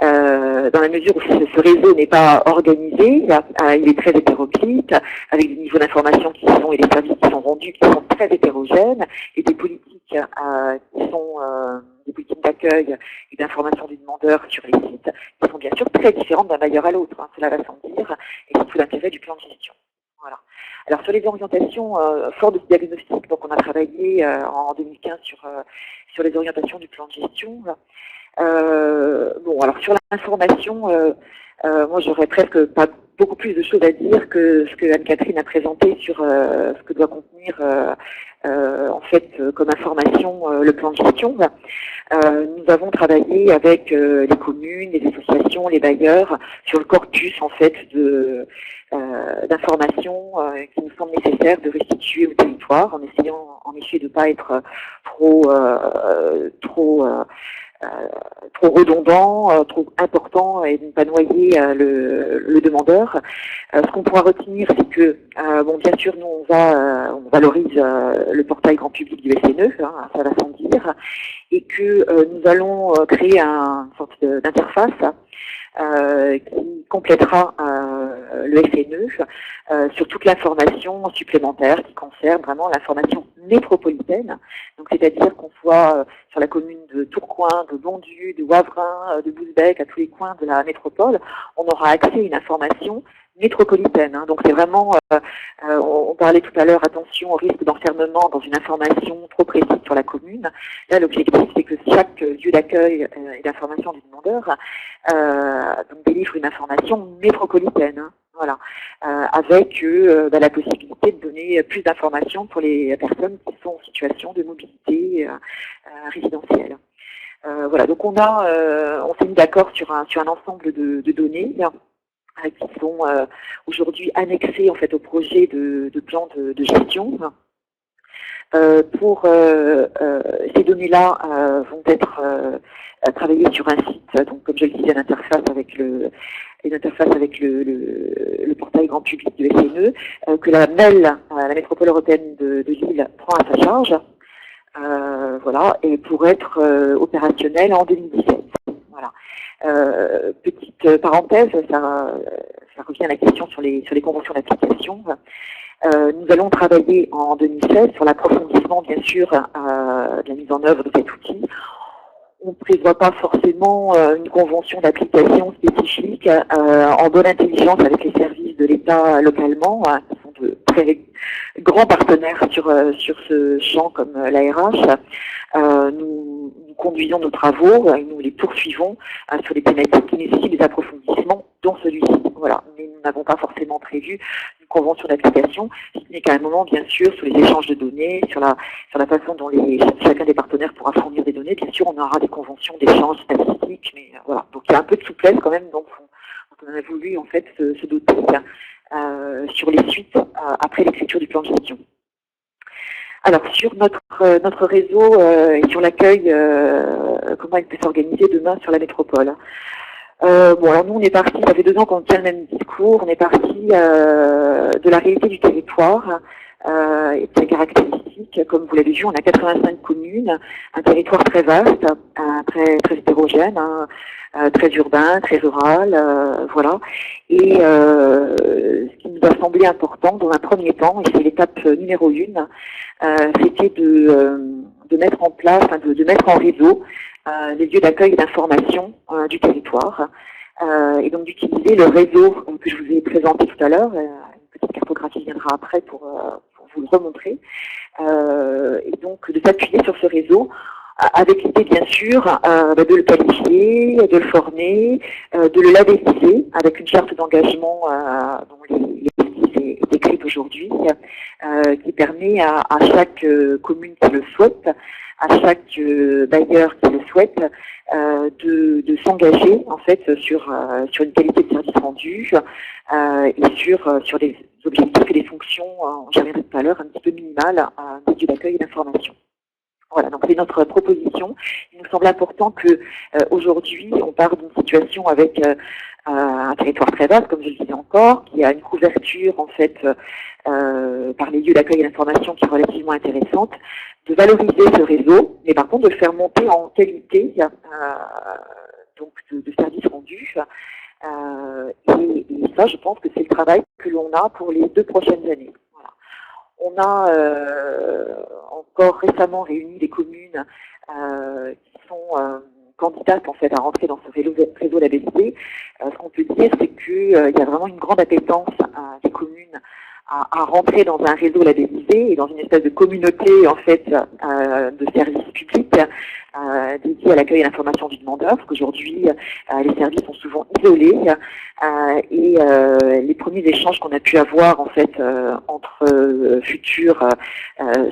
dans la mesure où ce réseau n'est pas organisé, il est très hétéroclite, avec des niveaux d'information et des services qui sont rendus qui sont très hétérogènes, et des politiques qui sont des politiques d'accueil et d'information du demandeur sur les sites qui sont bien sûr très différentes d'un bailleur à l'autre, hein, cela va sans dire, et c'est tout l'intérêt du plan de gestion. Voilà. Alors sur les orientations, fort de ce diagnostic, donc on a travaillé en 2015 sur les orientations du plan de gestion. Alors sur l'information, Moi, j'aurais presque pas beaucoup plus de choses à dire que ce que Anne-Catherine a présenté sur ce que doit contenir en fait comme information le plan de gestion. Nous avons travaillé avec les communes, les associations, les bailleurs sur le corpus en fait de d'informations qui nous semblent nécessaires de restituer au territoire, en essayant en effet de ne pas être trop redondant, trop important et de ne pas noyer le demandeur. Ce qu'on pourra retenir, c'est que, bon, bien sûr, nous on valorise le portail grand public du SNE, hein, ça va sans dire, et que nous allons créer une sorte d'interface qui complétera le SNE sur toute l'information supplémentaire qui concerne vraiment l'information métropolitaine. Donc c'est-à-dire qu'on soit sur la commune de Tourcoing, de Bondu, de Wavrin, de Bousbecque, à tous les coins de la métropole, on aura accès à une information métropolitaine. Hein. Donc c'est vraiment, on parlait tout à l'heure, attention au risque d'enfermement dans une information trop précise sur la commune. Là, l'objectif, c'est que chaque lieu d'accueil et d'information du demandeur donc délivre une information métropolitaine. Hein. Voilà, avec la possibilité de donner plus d'informations pour les personnes qui sont en situation de mobilité résidentielle. Voilà, donc on s'est mis d'accord sur un ensemble de données qui sont aujourd'hui annexées en fait au projet de plan de gestion. Ces données-là vont être travaillées sur un site, donc comme je le disais, une interface avec le portail grand public du SNE, que la MEL, la métropole européenne de Lille, prend à sa charge, voilà, et pour être opérationnel en 2017. Voilà. Petite parenthèse, ça revient à la question sur les conventions d'application. Nous allons travailler en 2016 sur l'approfondissement, bien sûr, de la mise en œuvre de cet outil. On ne prévoit pas forcément une convention d'application spécifique en bonne intelligence avec les services de l'État localement, qui sont de très grands partenaires sur ce champ comme l'ARH. Nous conduisons nos travaux et nous les poursuivons sur des thématiques qui nécessitent des approfondissements dans celui-ci. Voilà. Mais nous n'avons pas forcément prévu une convention d'application, ce n'est qu'à un moment, bien sûr, sur les échanges de données, sur la façon dont chacun des partenaires pourra fournir des données. Bien sûr, on aura des conventions d'échange statistiques, mais voilà. Donc il y a un peu de souplesse quand même, donc on a voulu en fait se doter sur les suites après l'écriture du plan de gestion. Alors sur notre réseau et sur l'accueil, comment il peut s'organiser demain sur la métropole. Bon, alors nous on est parti, ça fait 2 ans qu'on tient le même discours, on est parti de la réalité du territoire et de ses caractéristiques. Comme vous l'avez vu, on a 85 communes, un territoire très vaste, très hétérogène, très urbain, très rural, voilà. Et ce qui nous a semblé important dans un premier temps, et c'est l'étape numéro 1, c'était de mettre en place, de mettre en réseau les lieux d'accueil et d'information du territoire, et donc d'utiliser le réseau que je vous ai présenté tout à l'heure. Une petite cartographie viendra après pour vous le remontrer, et donc de s'appuyer sur ce réseau avec l'idée bien sûr de le qualifier, de le former, de le labelliser avec une charte d'engagement dont les est écrite aujourd'hui, qui permet à chaque commune qui le souhaite, à chaque bailleur qui le souhaite, de s'engager en fait sur une qualité de service rendu et sur des objectifs et des fonctions, j'y reviendrai tout à l'heure, un petit peu minimales des lieux d'accueil et d'information. Voilà, donc c'est notre proposition. Il nous semble important que aujourd'hui on part d'une situation avec un territoire très vaste, comme je le disais encore, qui a une couverture en fait par les lieux d'accueil et d'information qui est relativement intéressante, de valoriser ce réseau, mais par contre de le faire monter en qualité donc de services rendus. Et ça, je pense que c'est le travail que l'on a pour les 2 prochaines années. Voilà. On a encore récemment réuni des communes qui sont candidates en fait à rentrer dans ce réseau labellisé. Ce qu'on peut dire, c'est qu'il y a vraiment une grande appétence des communes à rentrer dans un réseau labellisé et dans une espèce de communauté en fait de services publics dédié à l'accueil et l'information du demandeur, parce qu'aujourd'hui, les services sont souvent isolés et les premiers échanges qu'on a pu avoir en fait entre futurs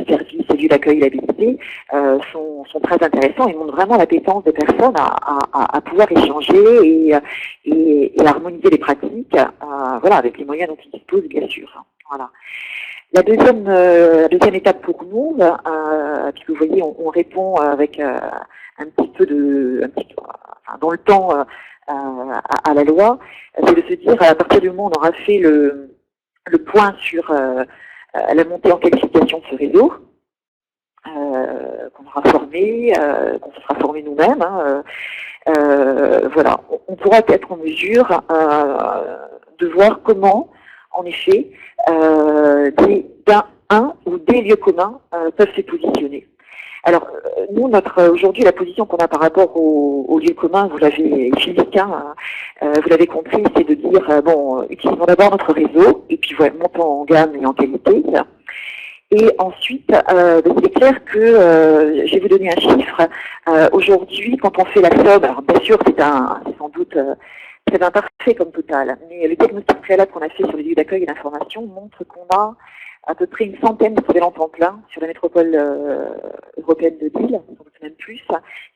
services et lieux d'accueil labellisés sont très intéressants et montrent vraiment l'appétence des personnes à pouvoir échanger et harmoniser les pratiques, voilà, avec les moyens dont ils disposent, bien sûr. Voilà. La deuxième étape pour nous, puisque vous voyez, on répond avec un petit peu dans le temps à la loi, c'est de se dire à partir du moment où on aura fait le point sur la montée en qualification de ce réseau, qu'on aura formé, qu'on se sera formé nous-mêmes, voilà, on pourra être en mesure de voir comment, en effet, un ou des lieux communs peuvent se positionner. Alors, nous, aujourd'hui, la position qu'on a par rapport aux lieux communs, vous l'avez, Philippe, vous l'avez compris, c'est de dire, bon, utilisons d'abord notre réseau, et puis voilà, montons en gamme et en qualité. Et ensuite, il est clair que, je vais vous donner un chiffre, aujourd'hui, quand on fait la somme, alors bien sûr, c'est sans doute très imparfait comme total, mais le diagnostic préalable qu'on a fait sur les lieux d'accueil et d'information montre qu'on a à peu près une centaine d'équivalents temps plein sur la métropole européenne de Lille, sans doute même plus,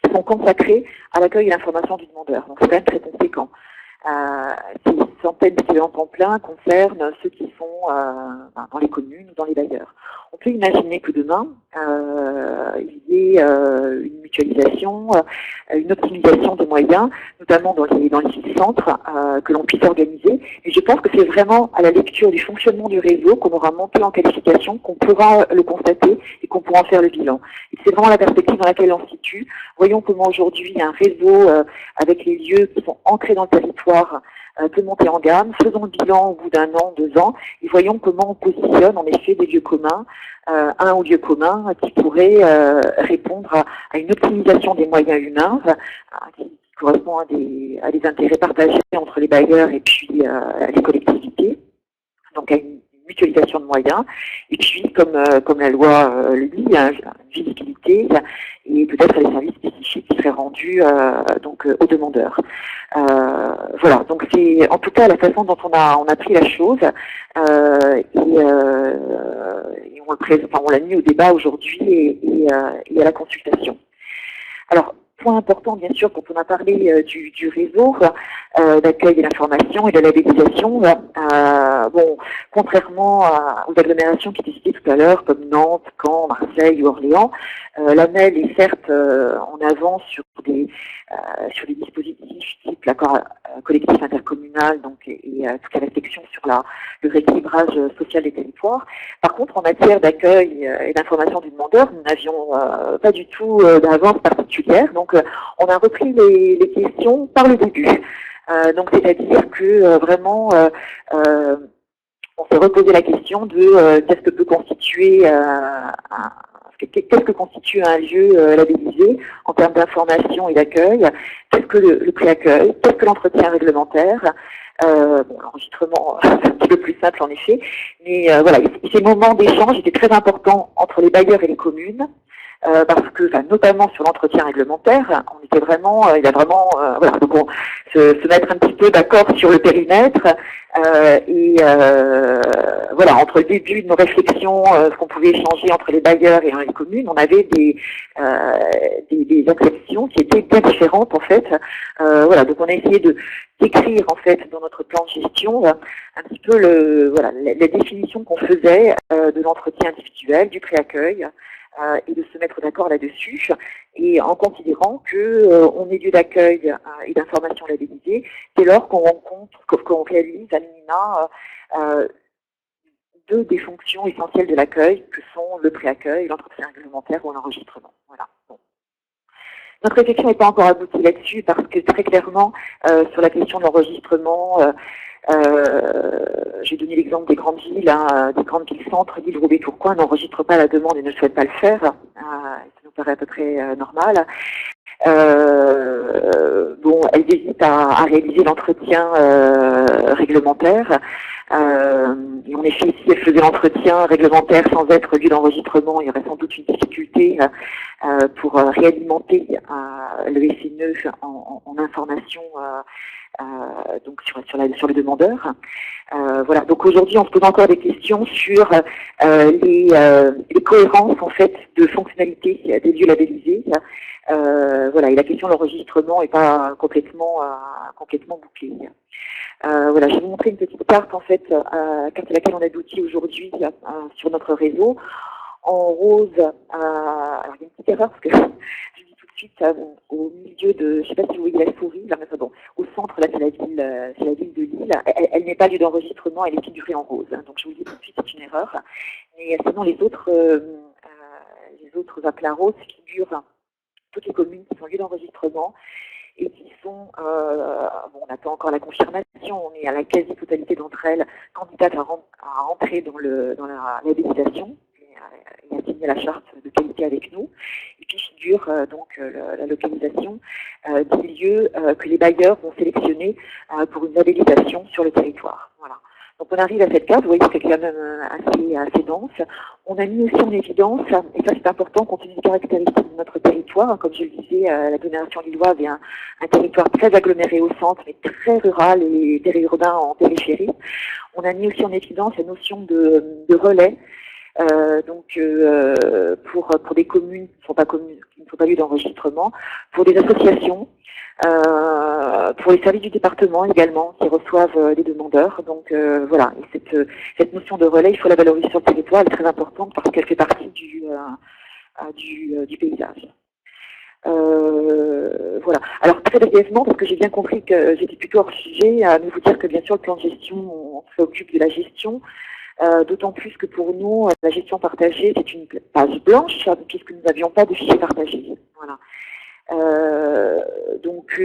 qui sont consacrés à l'accueil et l'information du demandeur. Donc c'est quand même très conséquent. Ces centaines d'équivalents temps plein concernent ceux qui sont dans les communes ou dans les bailleurs. On peut imaginer que demain, il y ait une mutualisation, une optimisation des moyens, notamment dans les centres, que l'on puisse organiser. Et je pense que c'est vraiment à la lecture du fonctionnement du réseau qu'on aura monté en qualification, qu'on pourra le constater et qu'on pourra en faire le bilan. Et c'est vraiment la perspective dans laquelle on se situe. Voyons comment aujourd'hui un réseau avec les lieux qui sont ancrés dans le territoire peut monter en gamme, faisons le bilan au bout d'1 an, 2 ans, et voyons comment on positionne en effet des lieux communs, un ou lieu commun qui pourrait répondre à une optimisation des moyens humains, qui correspond à des intérêts partagés entre les bailleurs et puis les collectivités, donc à une mutualisation de moyens, et puis comme la loi le dit, une visibilité et peut-être les services spécifiques qui seraient rendus aux demandeurs. Voilà, donc c'est en tout cas la façon dont on a pris la chose et on l'a mis au débat aujourd'hui et à la consultation. Alors, point important, bien sûr, quand on a parlé du réseau d'accueil et d'information et de la labellisation, bon, contrairement aux agglomérations qui étaient citées tout à l'heure, comme Nantes, Caen, Marseille ou Orléans, la MEL est certes en avance sur des dispositifs type l'accord collectif intercommunal, donc et toute la réflexion sur le rééquilibrage social des territoires. Par contre, en matière d'accueil et d'information du demandeur, nous n'avions pas du tout d'avance particulière. Donc, on a repris les questions par le début. Donc, c'est-à-dire que vraiment, on s'est reposé la question de qu'est-ce que peut constituer qu'est-ce que constitue un lieu labellisé en termes d'information et d'accueil, qu'est-ce que le pré-accueil, qu'est-ce que l'entretien réglementaire, l'enregistrement c'est un petit peu plus simple en effet, mais voilà, ces moments d'échange étaient très importants entre les bailleurs et les communes, parce que, notamment sur l'entretien réglementaire, on était vraiment, voilà, donc se mettre un petit peu d'accord sur le périmètre voilà, entre le début de nos réflexions, ce qu'on pouvait échanger entre les bailleurs et les communes, on avait des acceptions qui étaient bien différentes en fait. Voilà, donc on a essayé d'écrire en fait dans notre plan de gestion un petit peu la définition qu'on faisait de l'entretien individuel, du préaccueil. Et de se mettre d'accord là-dessus, et en considérant qu'on est lieu d'accueil et d'information labellisée dès lors qu'on réalise à minima deux des fonctions essentielles de l'accueil, que sont le préaccueil, l'entretien réglementaire ou l'enregistrement. Voilà. Bon. Notre réflexion n'est pas encore aboutie là-dessus, parce que très clairement, sur la question de l'enregistrement, j'ai donné l'exemple des grandes villes, des grandes villes-centres, Lille, Roubaix, Tourcoing n'enregistrent pas la demande et ne souhaitent pas le faire. Ça nous paraît à peu près normal. Bon, elles hésitent à réaliser l'entretien réglementaire. Et en effet, si elle faisait l'entretien réglementaire sans être lieu d'enregistrement, il y aurait sans doute une difficulté pour réalimenter le SNE en information donc sur le demandeur. Voilà. Donc aujourd'hui, on se pose encore des questions sur les cohérences en fait de fonctionnalités des lieux labellisés. Voilà. Et la question de l'enregistrement n'est pas complètement bouclée. Voilà, je vais vous montrer une petite carte en fait, carte à laquelle on a d'outils aujourd'hui sur notre réseau. En rose, alors il y a une petite erreur parce que je dis tout de suite au milieu de, je ne sais pas si vous voyez la souris, là, mais bon, au centre là c'est la ville de Lille. Elle n'est pas lieu d'enregistrement, elle est figurée en rose. Hein, donc je vous le dis tout de suite, c'est une erreur. Mais sinon les autres appelats roses figurent toutes les communes qui sont lieu d'enregistrement et qui sont, bon, on attend encore la confirmation, on est à la quasi-totalité d'entre elles candidates à rentrer dans la labellisation et à signer la charte de qualité avec nous. Et puis figure donc la localisation des lieux que les bailleurs vont sélectionner pour une labellisation sur le territoire. Voilà. Donc on arrive à cette carte, vous voyez que c'est quand même assez dense. On a mis aussi en évidence, et ça c'est important compte tenu des caractéristiques de notre territoire, comme je le disais, l'agglomération lilloise est un territoire très aggloméré au centre, mais très rural et périurbain en périphérie. On a mis aussi en évidence la notion de relais, donc pour des communes qui ne sont pas lieu d'enregistrement, pour des associations, pour les services du département également qui reçoivent des demandeurs. Donc voilà, et cette notion de relais, il faut la valoriser sur le territoire, elle est très importante parce qu'elle fait partie du paysage. Voilà. Alors très brièvement, parce que j'ai bien compris que j'étais plutôt hors sujet, à vous dire que bien sûr le plan de gestion, on s'occupe de la gestion. D'autant plus que pour nous, la gestion partagée, c'est une page blanche, puisque nous n'avions pas de fichier partagé. Voilà. Donc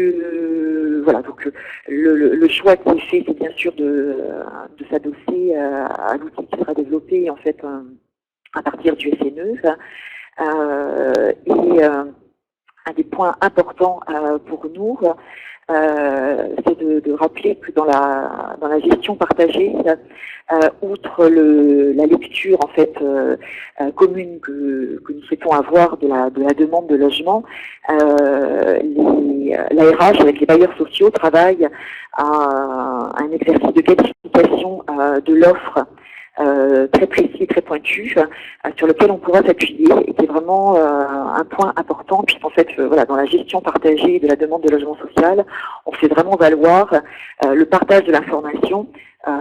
voilà, donc le choix qui est fait, c'est bien sûr de s'adosser à l'outil qui sera développé en fait à partir du SNE. Et un des points importants pour nous, c'est de rappeler que dans la gestion partagée, outre la lecture en fait commune que nous souhaitons avoir de la demande de logement, l'ARH avec les bailleurs sociaux travaille à un exercice de qualification de l'offre très précis, très pointu, sur lequel on pourra s'appuyer et qui est vraiment un point important puisqu'en fait, voilà, dans la gestion partagée de la demande de logement social, on fait vraiment valoir le partage de l'information,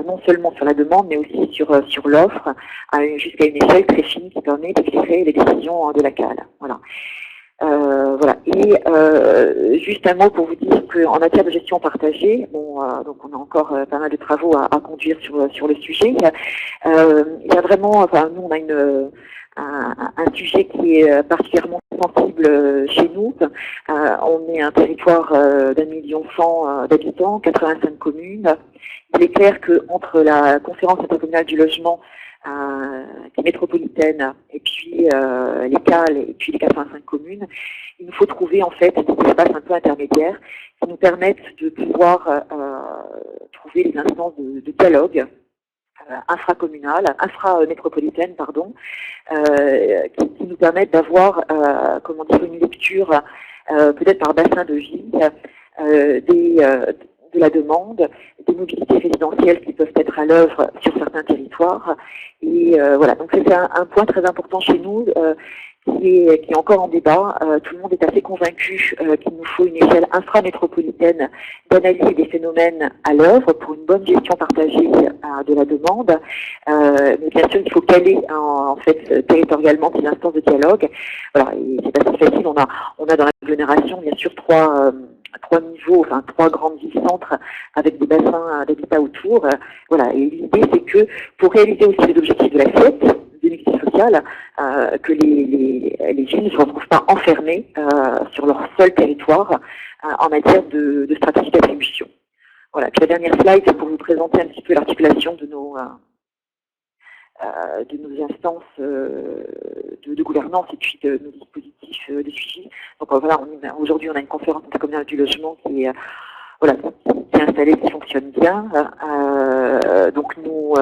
non seulement sur la demande, mais aussi sur l'offre, jusqu'à une échelle très fine qui permet d'éclairer les décisions de la CAL. Voilà. Voilà. Et juste un mot pour vous dire qu'en matière de gestion partagée, bon, donc on a encore pas mal de travaux à conduire sur le sujet. Il y a vraiment, enfin, nous on a un sujet qui est particulièrement sensible chez nous. On est un territoire d'1,1 million d'habitants, 85 communes. Il est clair qu'entre la conférence intercommunale du logement qui est métropolitaine, et puis les CAL, et puis les 85 communes, il nous faut trouver en fait des espaces un peu intermédiaires qui nous permettent de pouvoir trouver les instances de dialogue inframétropolitaine, pardon, qui nous permettent d'avoir, comment dire, une lecture peut-être par bassin de vie de la demande, des mobilités résidentielles qui peuvent être à l'œuvre sur certains territoires. Et voilà, donc c'est un point très important chez nous qui est encore en débat. Tout le monde est assez convaincu qu'il nous faut une échelle inframétropolitaine d'analyse des phénomènes à l'œuvre pour une bonne gestion partagée de la demande. Mais bien sûr, il faut caler en fait territorialement ces instances de dialogue. Voilà, et c'est pas si facile. On a dans l'agglomération bien sûr trois niveaux, enfin 3 grandes villes-centres avec des bassins d'habitat autour. Voilà, et l'idée c'est que pour réaliser aussi les objectifs de l'assiette, de mixité sociale, que les villes ne se retrouvent pas enfermées sur leur seul territoire en matière de stratégie d'attribution. Voilà, puis la dernière slide, c'est pour vous présenter un petit peu l'articulation de nos instances de gouvernance et puis de nos dispositifs de suivi. Donc voilà, aujourd'hui on a une conférence intercommunale du logement qui est voilà, qui est installé, qui fonctionne bien. Donc nous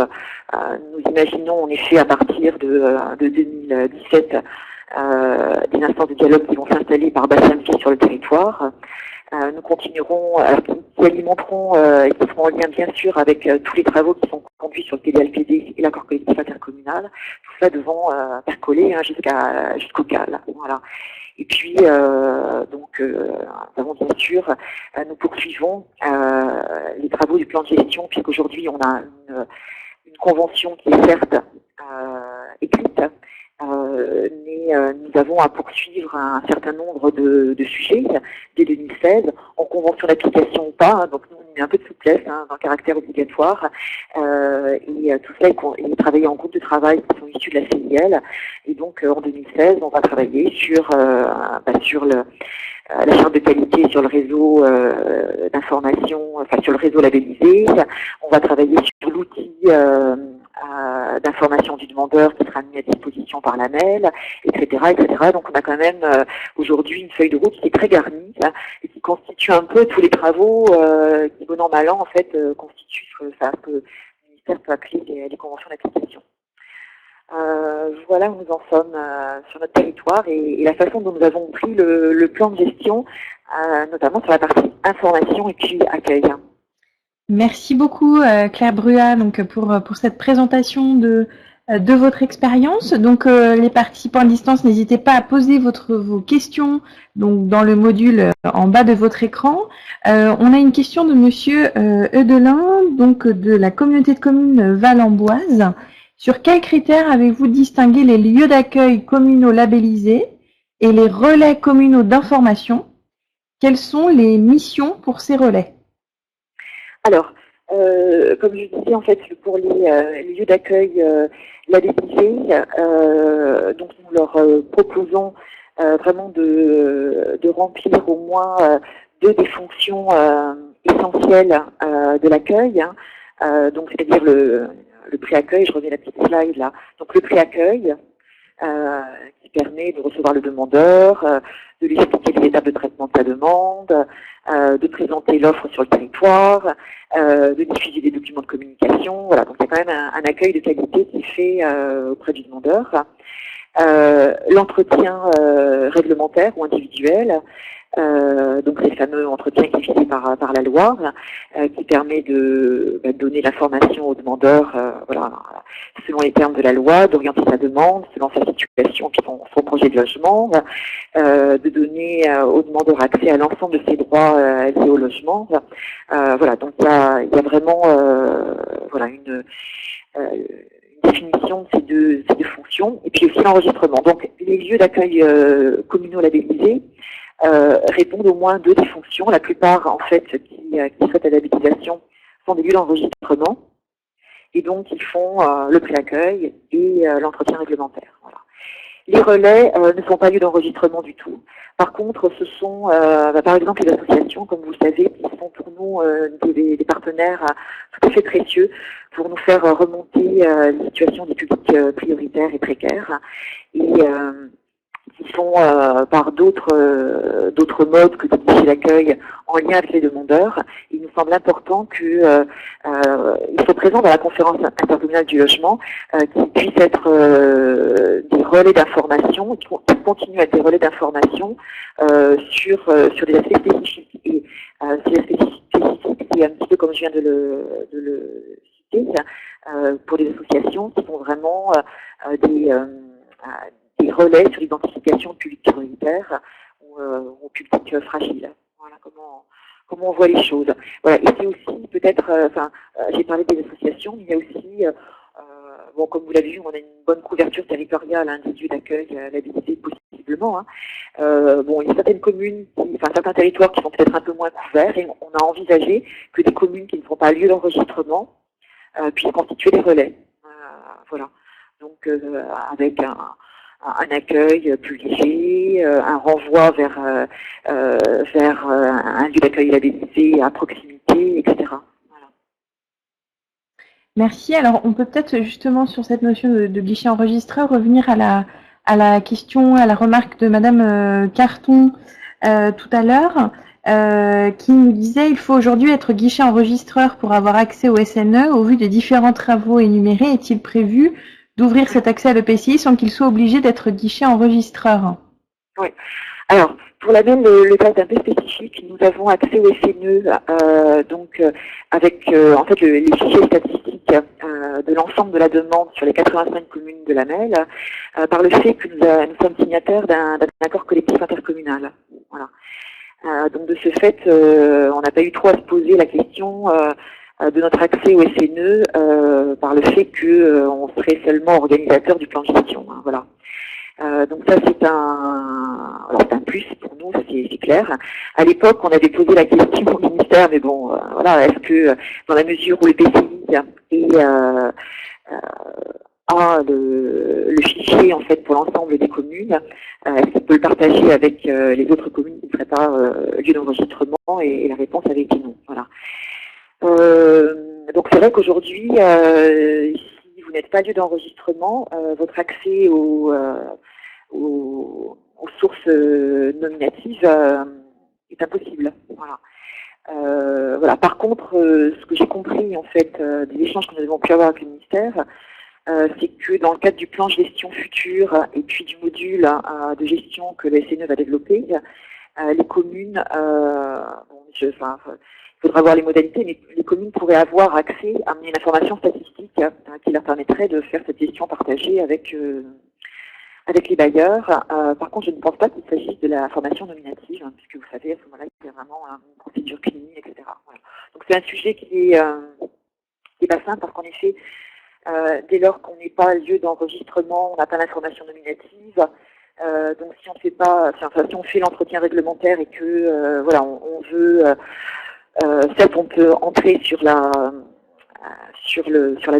imaginons en effet à partir de 2017 des instances de dialogue qui vont s'installer par bassin de vie sur le territoire. Nous continuerons, qui alimenteront et qui seront en lien bien sûr avec tous les travaux qui sont conduits sur le TDLPD et l'accord collectif intercommunal, tout ça devant percoler jusqu'au CAL. Voilà. Et puis, nous avons bien sûr, nous poursuivons les travaux du plan de gestion, puisqu'aujourd'hui on a une convention qui est certes écrite, mais nous avons à poursuivre un certain nombre de sujets dès 2016, en convention d'application ou pas, donc nous on met un peu de souplesse dans le caractère obligatoire, et tout cela est travaillé en groupe de travail qui sont issus de la CIL, et donc en 2016 on va travailler sur la charte de qualité sur le réseau d'information, enfin sur le réseau labellisé. On va travailler sur l'outil d'information du demandeur qui sera mis à disposition par l'AMEL, etc., etc. Donc on a quand même aujourd'hui une feuille de route qui est très garnie et qui constitue un peu tous les travaux qui, bon an, mal an, en fait, constituent ce que le ministère peut appeler les conventions d'application. Voilà où nous en sommes sur notre territoire et la façon dont nous avons pris le plan de gestion, notamment sur la partie information et puis accueil. Merci beaucoup Claire Bruat donc pour cette présentation de votre expérience. Donc les participants à distance, n'hésitez pas à poser vos questions donc dans le module en bas de votre écran. On a une question de Monsieur Eudelin, donc de la communauté de communes Val-en-Boise. Sur quels critères avez-vous distingué les lieux d'accueil communaux labellisés et les relais communaux d'information? Quelles sont les missions pour ces relais? Alors, comme je disais, en fait, pour les lieux d'accueil labellisés, donc nous leur proposons vraiment de remplir au moins deux des fonctions essentielles de l'accueil, donc c'est-à-dire le pré-accueil, je reviens à la petite slide là, donc le pré-accueil qui permet de recevoir le demandeur, de lui expliquer les étapes de traitement de sa demande, de présenter l'offre sur le territoire, de diffuser des documents de communication. Voilà, donc il y a quand même un accueil de qualité qui est fait auprès du demandeur. L'entretien réglementaire ou individuel, donc ces fameux entretiens qui sont visés par la loi, qui permet de donner l'information au demandeur, voilà, selon les termes de la loi, d'orienter sa demande, selon sa situation puis son projet de logement, de donner au demandeur accès à l'ensemble de ses droits liés au logement. Voilà, donc il y a vraiment voilà une définition de ces deux fonctions, et puis aussi l'enregistrement. Donc les lieux d'accueil communaux labellisés répondent au moins deux des fonctions. La plupart, en fait, qui souhaitent la labellisation sont des lieux d'enregistrement, et donc ils font le pré-accueil et l'entretien réglementaire. Voilà. Les relais ne sont pas lieux d'enregistrement du tout. Par contre, ce sont, par exemple, les associations, comme vous le savez, qui sont pour nous des partenaires tout à fait précieux pour nous faire remonter les situations des publics prioritaires et précaires, et qui sont par d'autres modes que de guichet d'accueil en lien avec les demandeurs. Il nous semble important qu'ils soient présents dans la conférence intercommunale du logement, qui puissent être des relais d'information, qui continuent à être des relais d'information sur des aspects spécifiques. Et ces aspects spécifiques, c'est un petit peu comme je viens de le citer, pour les associations qui sont vraiment des relais sur l'identification de publics prioritaires ou publics fragiles. Voilà comment on voit les choses. Voilà. Et c'est aussi peut-être, j'ai parlé des associations, mais il y a aussi, bon, comme vous l'avez vu, on a une bonne couverture territoriale des lieux d'accueil labellisés possiblement. Bon, il y a certaines communes, certains territoires qui sont peut-être un peu moins couverts, et on a envisagé que des communes qui ne sont pas lieux d'enregistrement puissent constituer des relais. Voilà. Donc avec un accueil plus léger, un renvoi vers un lieu d'accueil labellisé à proximité, etc. Voilà. Merci. Alors, on peut peut-être justement sur cette notion de guichet enregistreur revenir à la question, à la remarque de Madame Carton tout à l'heure. qui nous disait: il faut aujourd'hui être guichet enregistreur pour avoir accès au SNE. Au vu des différents travaux énumérés, est-il prévu d'ouvrir cet accès à l'EPCI sans qu'il soit obligé d'être guichet enregistreur? Oui. Alors, pour la même, le cas est un peu spécifique. Nous avons accès au SNE, donc avec en fait les fichiers statistiques de l'ensemble de la demande sur les 85 communes de la MEL, par le fait que nous sommes signataires d'un accord collectif intercommunal. Voilà. Donc de ce fait, on n'a pas eu trop à se poser la question de notre accès au SNE par le fait que on serait seulement organisateur du plan de gestion. Hein, voilà. Donc ça c'est un plus pour nous, c'est clair. À l'époque, on avait posé la question au ministère, mais bon, voilà, est-ce que dans la mesure où le PCI a le fichier en fait pour l'ensemble des communes, est-ce qu'il peut le partager avec les autres communes qui ne seraient pas lieu d'enregistrement, et la réponse avait été non. Voilà. Donc c'est vrai qu'aujourd'hui, si vous n'êtes pas lieu d'enregistrement, votre accès aux sources nominatives est impossible. Voilà. Voilà. Par contre, ce que j'ai compris en fait des échanges que nous avons pu avoir avec le ministère, c'est que dans le cadre du plan de gestion futur et puis du module de gestion que le SNE va développer, les communes, il faudra voir les modalités, mais les communes pourraient avoir accès à une information statistique qui leur permettrait de faire cette gestion partagée avec les bailleurs. Par contre, je ne pense pas qu'il s'agisse de la formation nominative, hein, puisque vous savez, à ce moment-là, il y a vraiment une procédure clinique, etc. Voilà. Donc c'est un sujet qui est pas simple, parce qu'en effet, dès lors qu'on n'est pas lieu d'enregistrement, on n'a pas l'information nominative. Donc si on ne fait pas, si on fait l'entretien réglementaire et que voilà, on veut, certes, on peut entrer sur la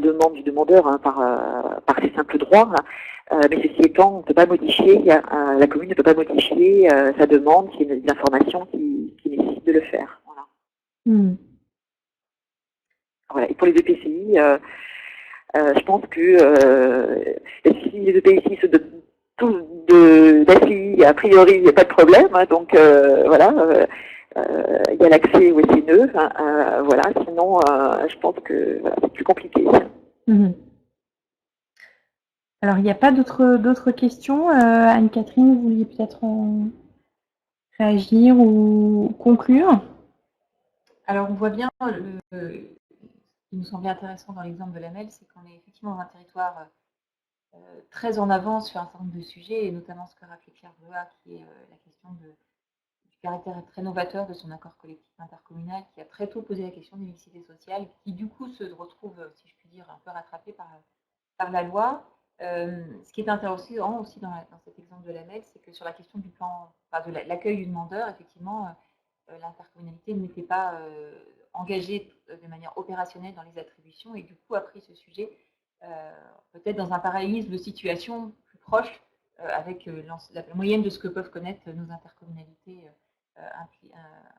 demande du demandeur, hein, par ses simples droits, mais ceci étant, on ne peut pas modifier, la commune ne peut pas modifier sa demande s'il y a des informations qui nécessitent de le faire. Voilà. Voilà. Et pour les EPCI, je pense que si les EPCI se donnent tous d'ACI, a priori, il n'y a pas de problème. Hein, donc voilà, il y a l'accès au SNE. Voilà, sinon, je pense que voilà, c'est plus compliqué. Alors, il n'y a pas d'autres questions. Anne-Catherine, vous vouliez peut-être réagir ou conclure? Alors, on voit bien, ce qui nous semblait intéressant dans l'exemple de la MEL, c'est qu'on est effectivement dans un territoire très en avance sur un certain nombre de sujets, et notamment ce que rappelait Claire Bleuat, qui est la question du caractère très novateur de son accord collectif intercommunal, qui a très tôt posé la question des mixités sociales, qui du coup se retrouve, si je puis dire, un peu rattrapé par la loi. Ce qui est intéressant aussi dans cet exemple de la MEL, c'est que sur la question du plan, de l'accueil du demandeur, effectivement, l'intercommunalité n'était pas engagée de manière opérationnelle dans les attributions, et du coup a pris ce sujet peut-être dans un parallélisme de situation plus proche avec la moyenne de ce que peuvent connaître nos intercommunalités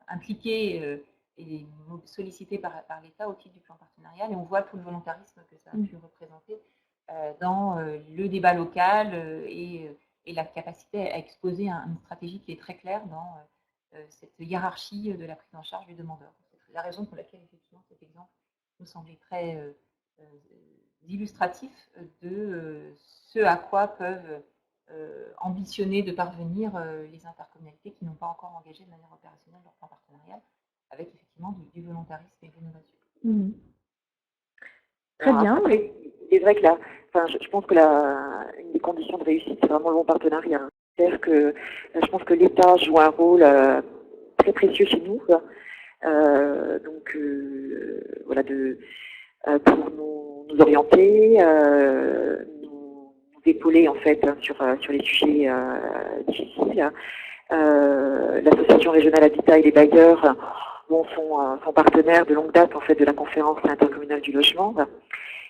impliquées et sollicitées par l'État au titre du plan partenarial, et on voit tout le volontarisme que ça a pu représenter dans le débat local et la capacité à exposer une stratégie qui est très claire dans cette hiérarchie de la prise en charge du demandeur. C'est la raison pour laquelle effectivement cet exemple nous semblait très illustratif de ce à quoi peuvent ambitionner de parvenir les intercommunalités qui n'ont pas encore engagé de manière opérationnelle leur plan partenarial, avec effectivement du volontarisme et de l'innovation. Très bien. Après, il est vrai que je pense que une des conditions de réussite, c'est vraiment le bon partenariat. C'est-à-dire que je pense que l'État joue un rôle très précieux chez nous. Donc voilà, pour nous orienter, nous épauler en fait sur les sujets difficiles. L'association régionale Habitat et les bailleurs sont partenaires de longue date en fait de la conférence intercommunale du logement.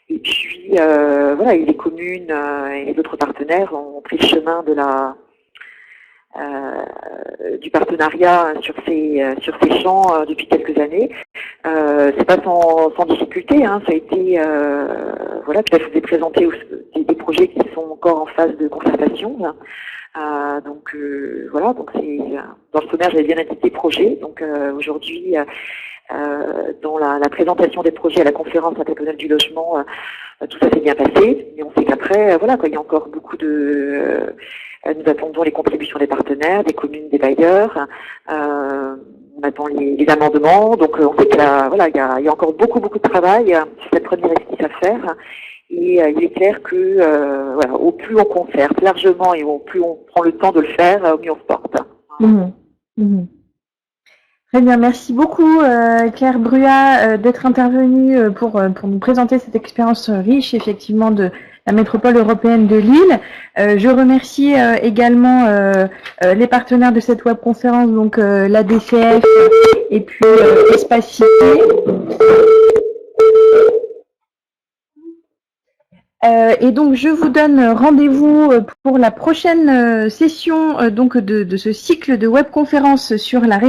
Et puis voilà, et les communes et les autres partenaires ont pris le chemin de du partenariat sur ces champs depuis quelques années. C'est pas sans difficulté, hein, ça a été voilà, puis là, je vous ai présenté des projets qui sont encore en phase de concertation. Donc voilà, donc c'est dans le sommaire j'avais bien indiqué projet. Donc aujourd'hui dans la présentation des projets à la conférence intercommunale du logement, tout ça s'est bien passé, mais on sait qu'après voilà quoi, il y a encore beaucoup de nous attendons les contributions des partenaires, des communes, des bailleurs. On attend les amendements, donc on sait qu'il y a encore beaucoup de travail sur cette première exercice à faire. Et il est clair que voilà, au plus on concerte largement et au plus on prend le temps de le faire, au mieux on se porte. Très bien, merci beaucoup Claire Bruat d'être intervenue pour nous présenter cette expérience riche effectivement de la métropole européenne de Lille. Je remercie également les partenaires de cette webconférence, donc la DCF et puis Espacité. Et donc je vous donne rendez-vous pour la prochaine session donc de ce cycle de webconférence sur la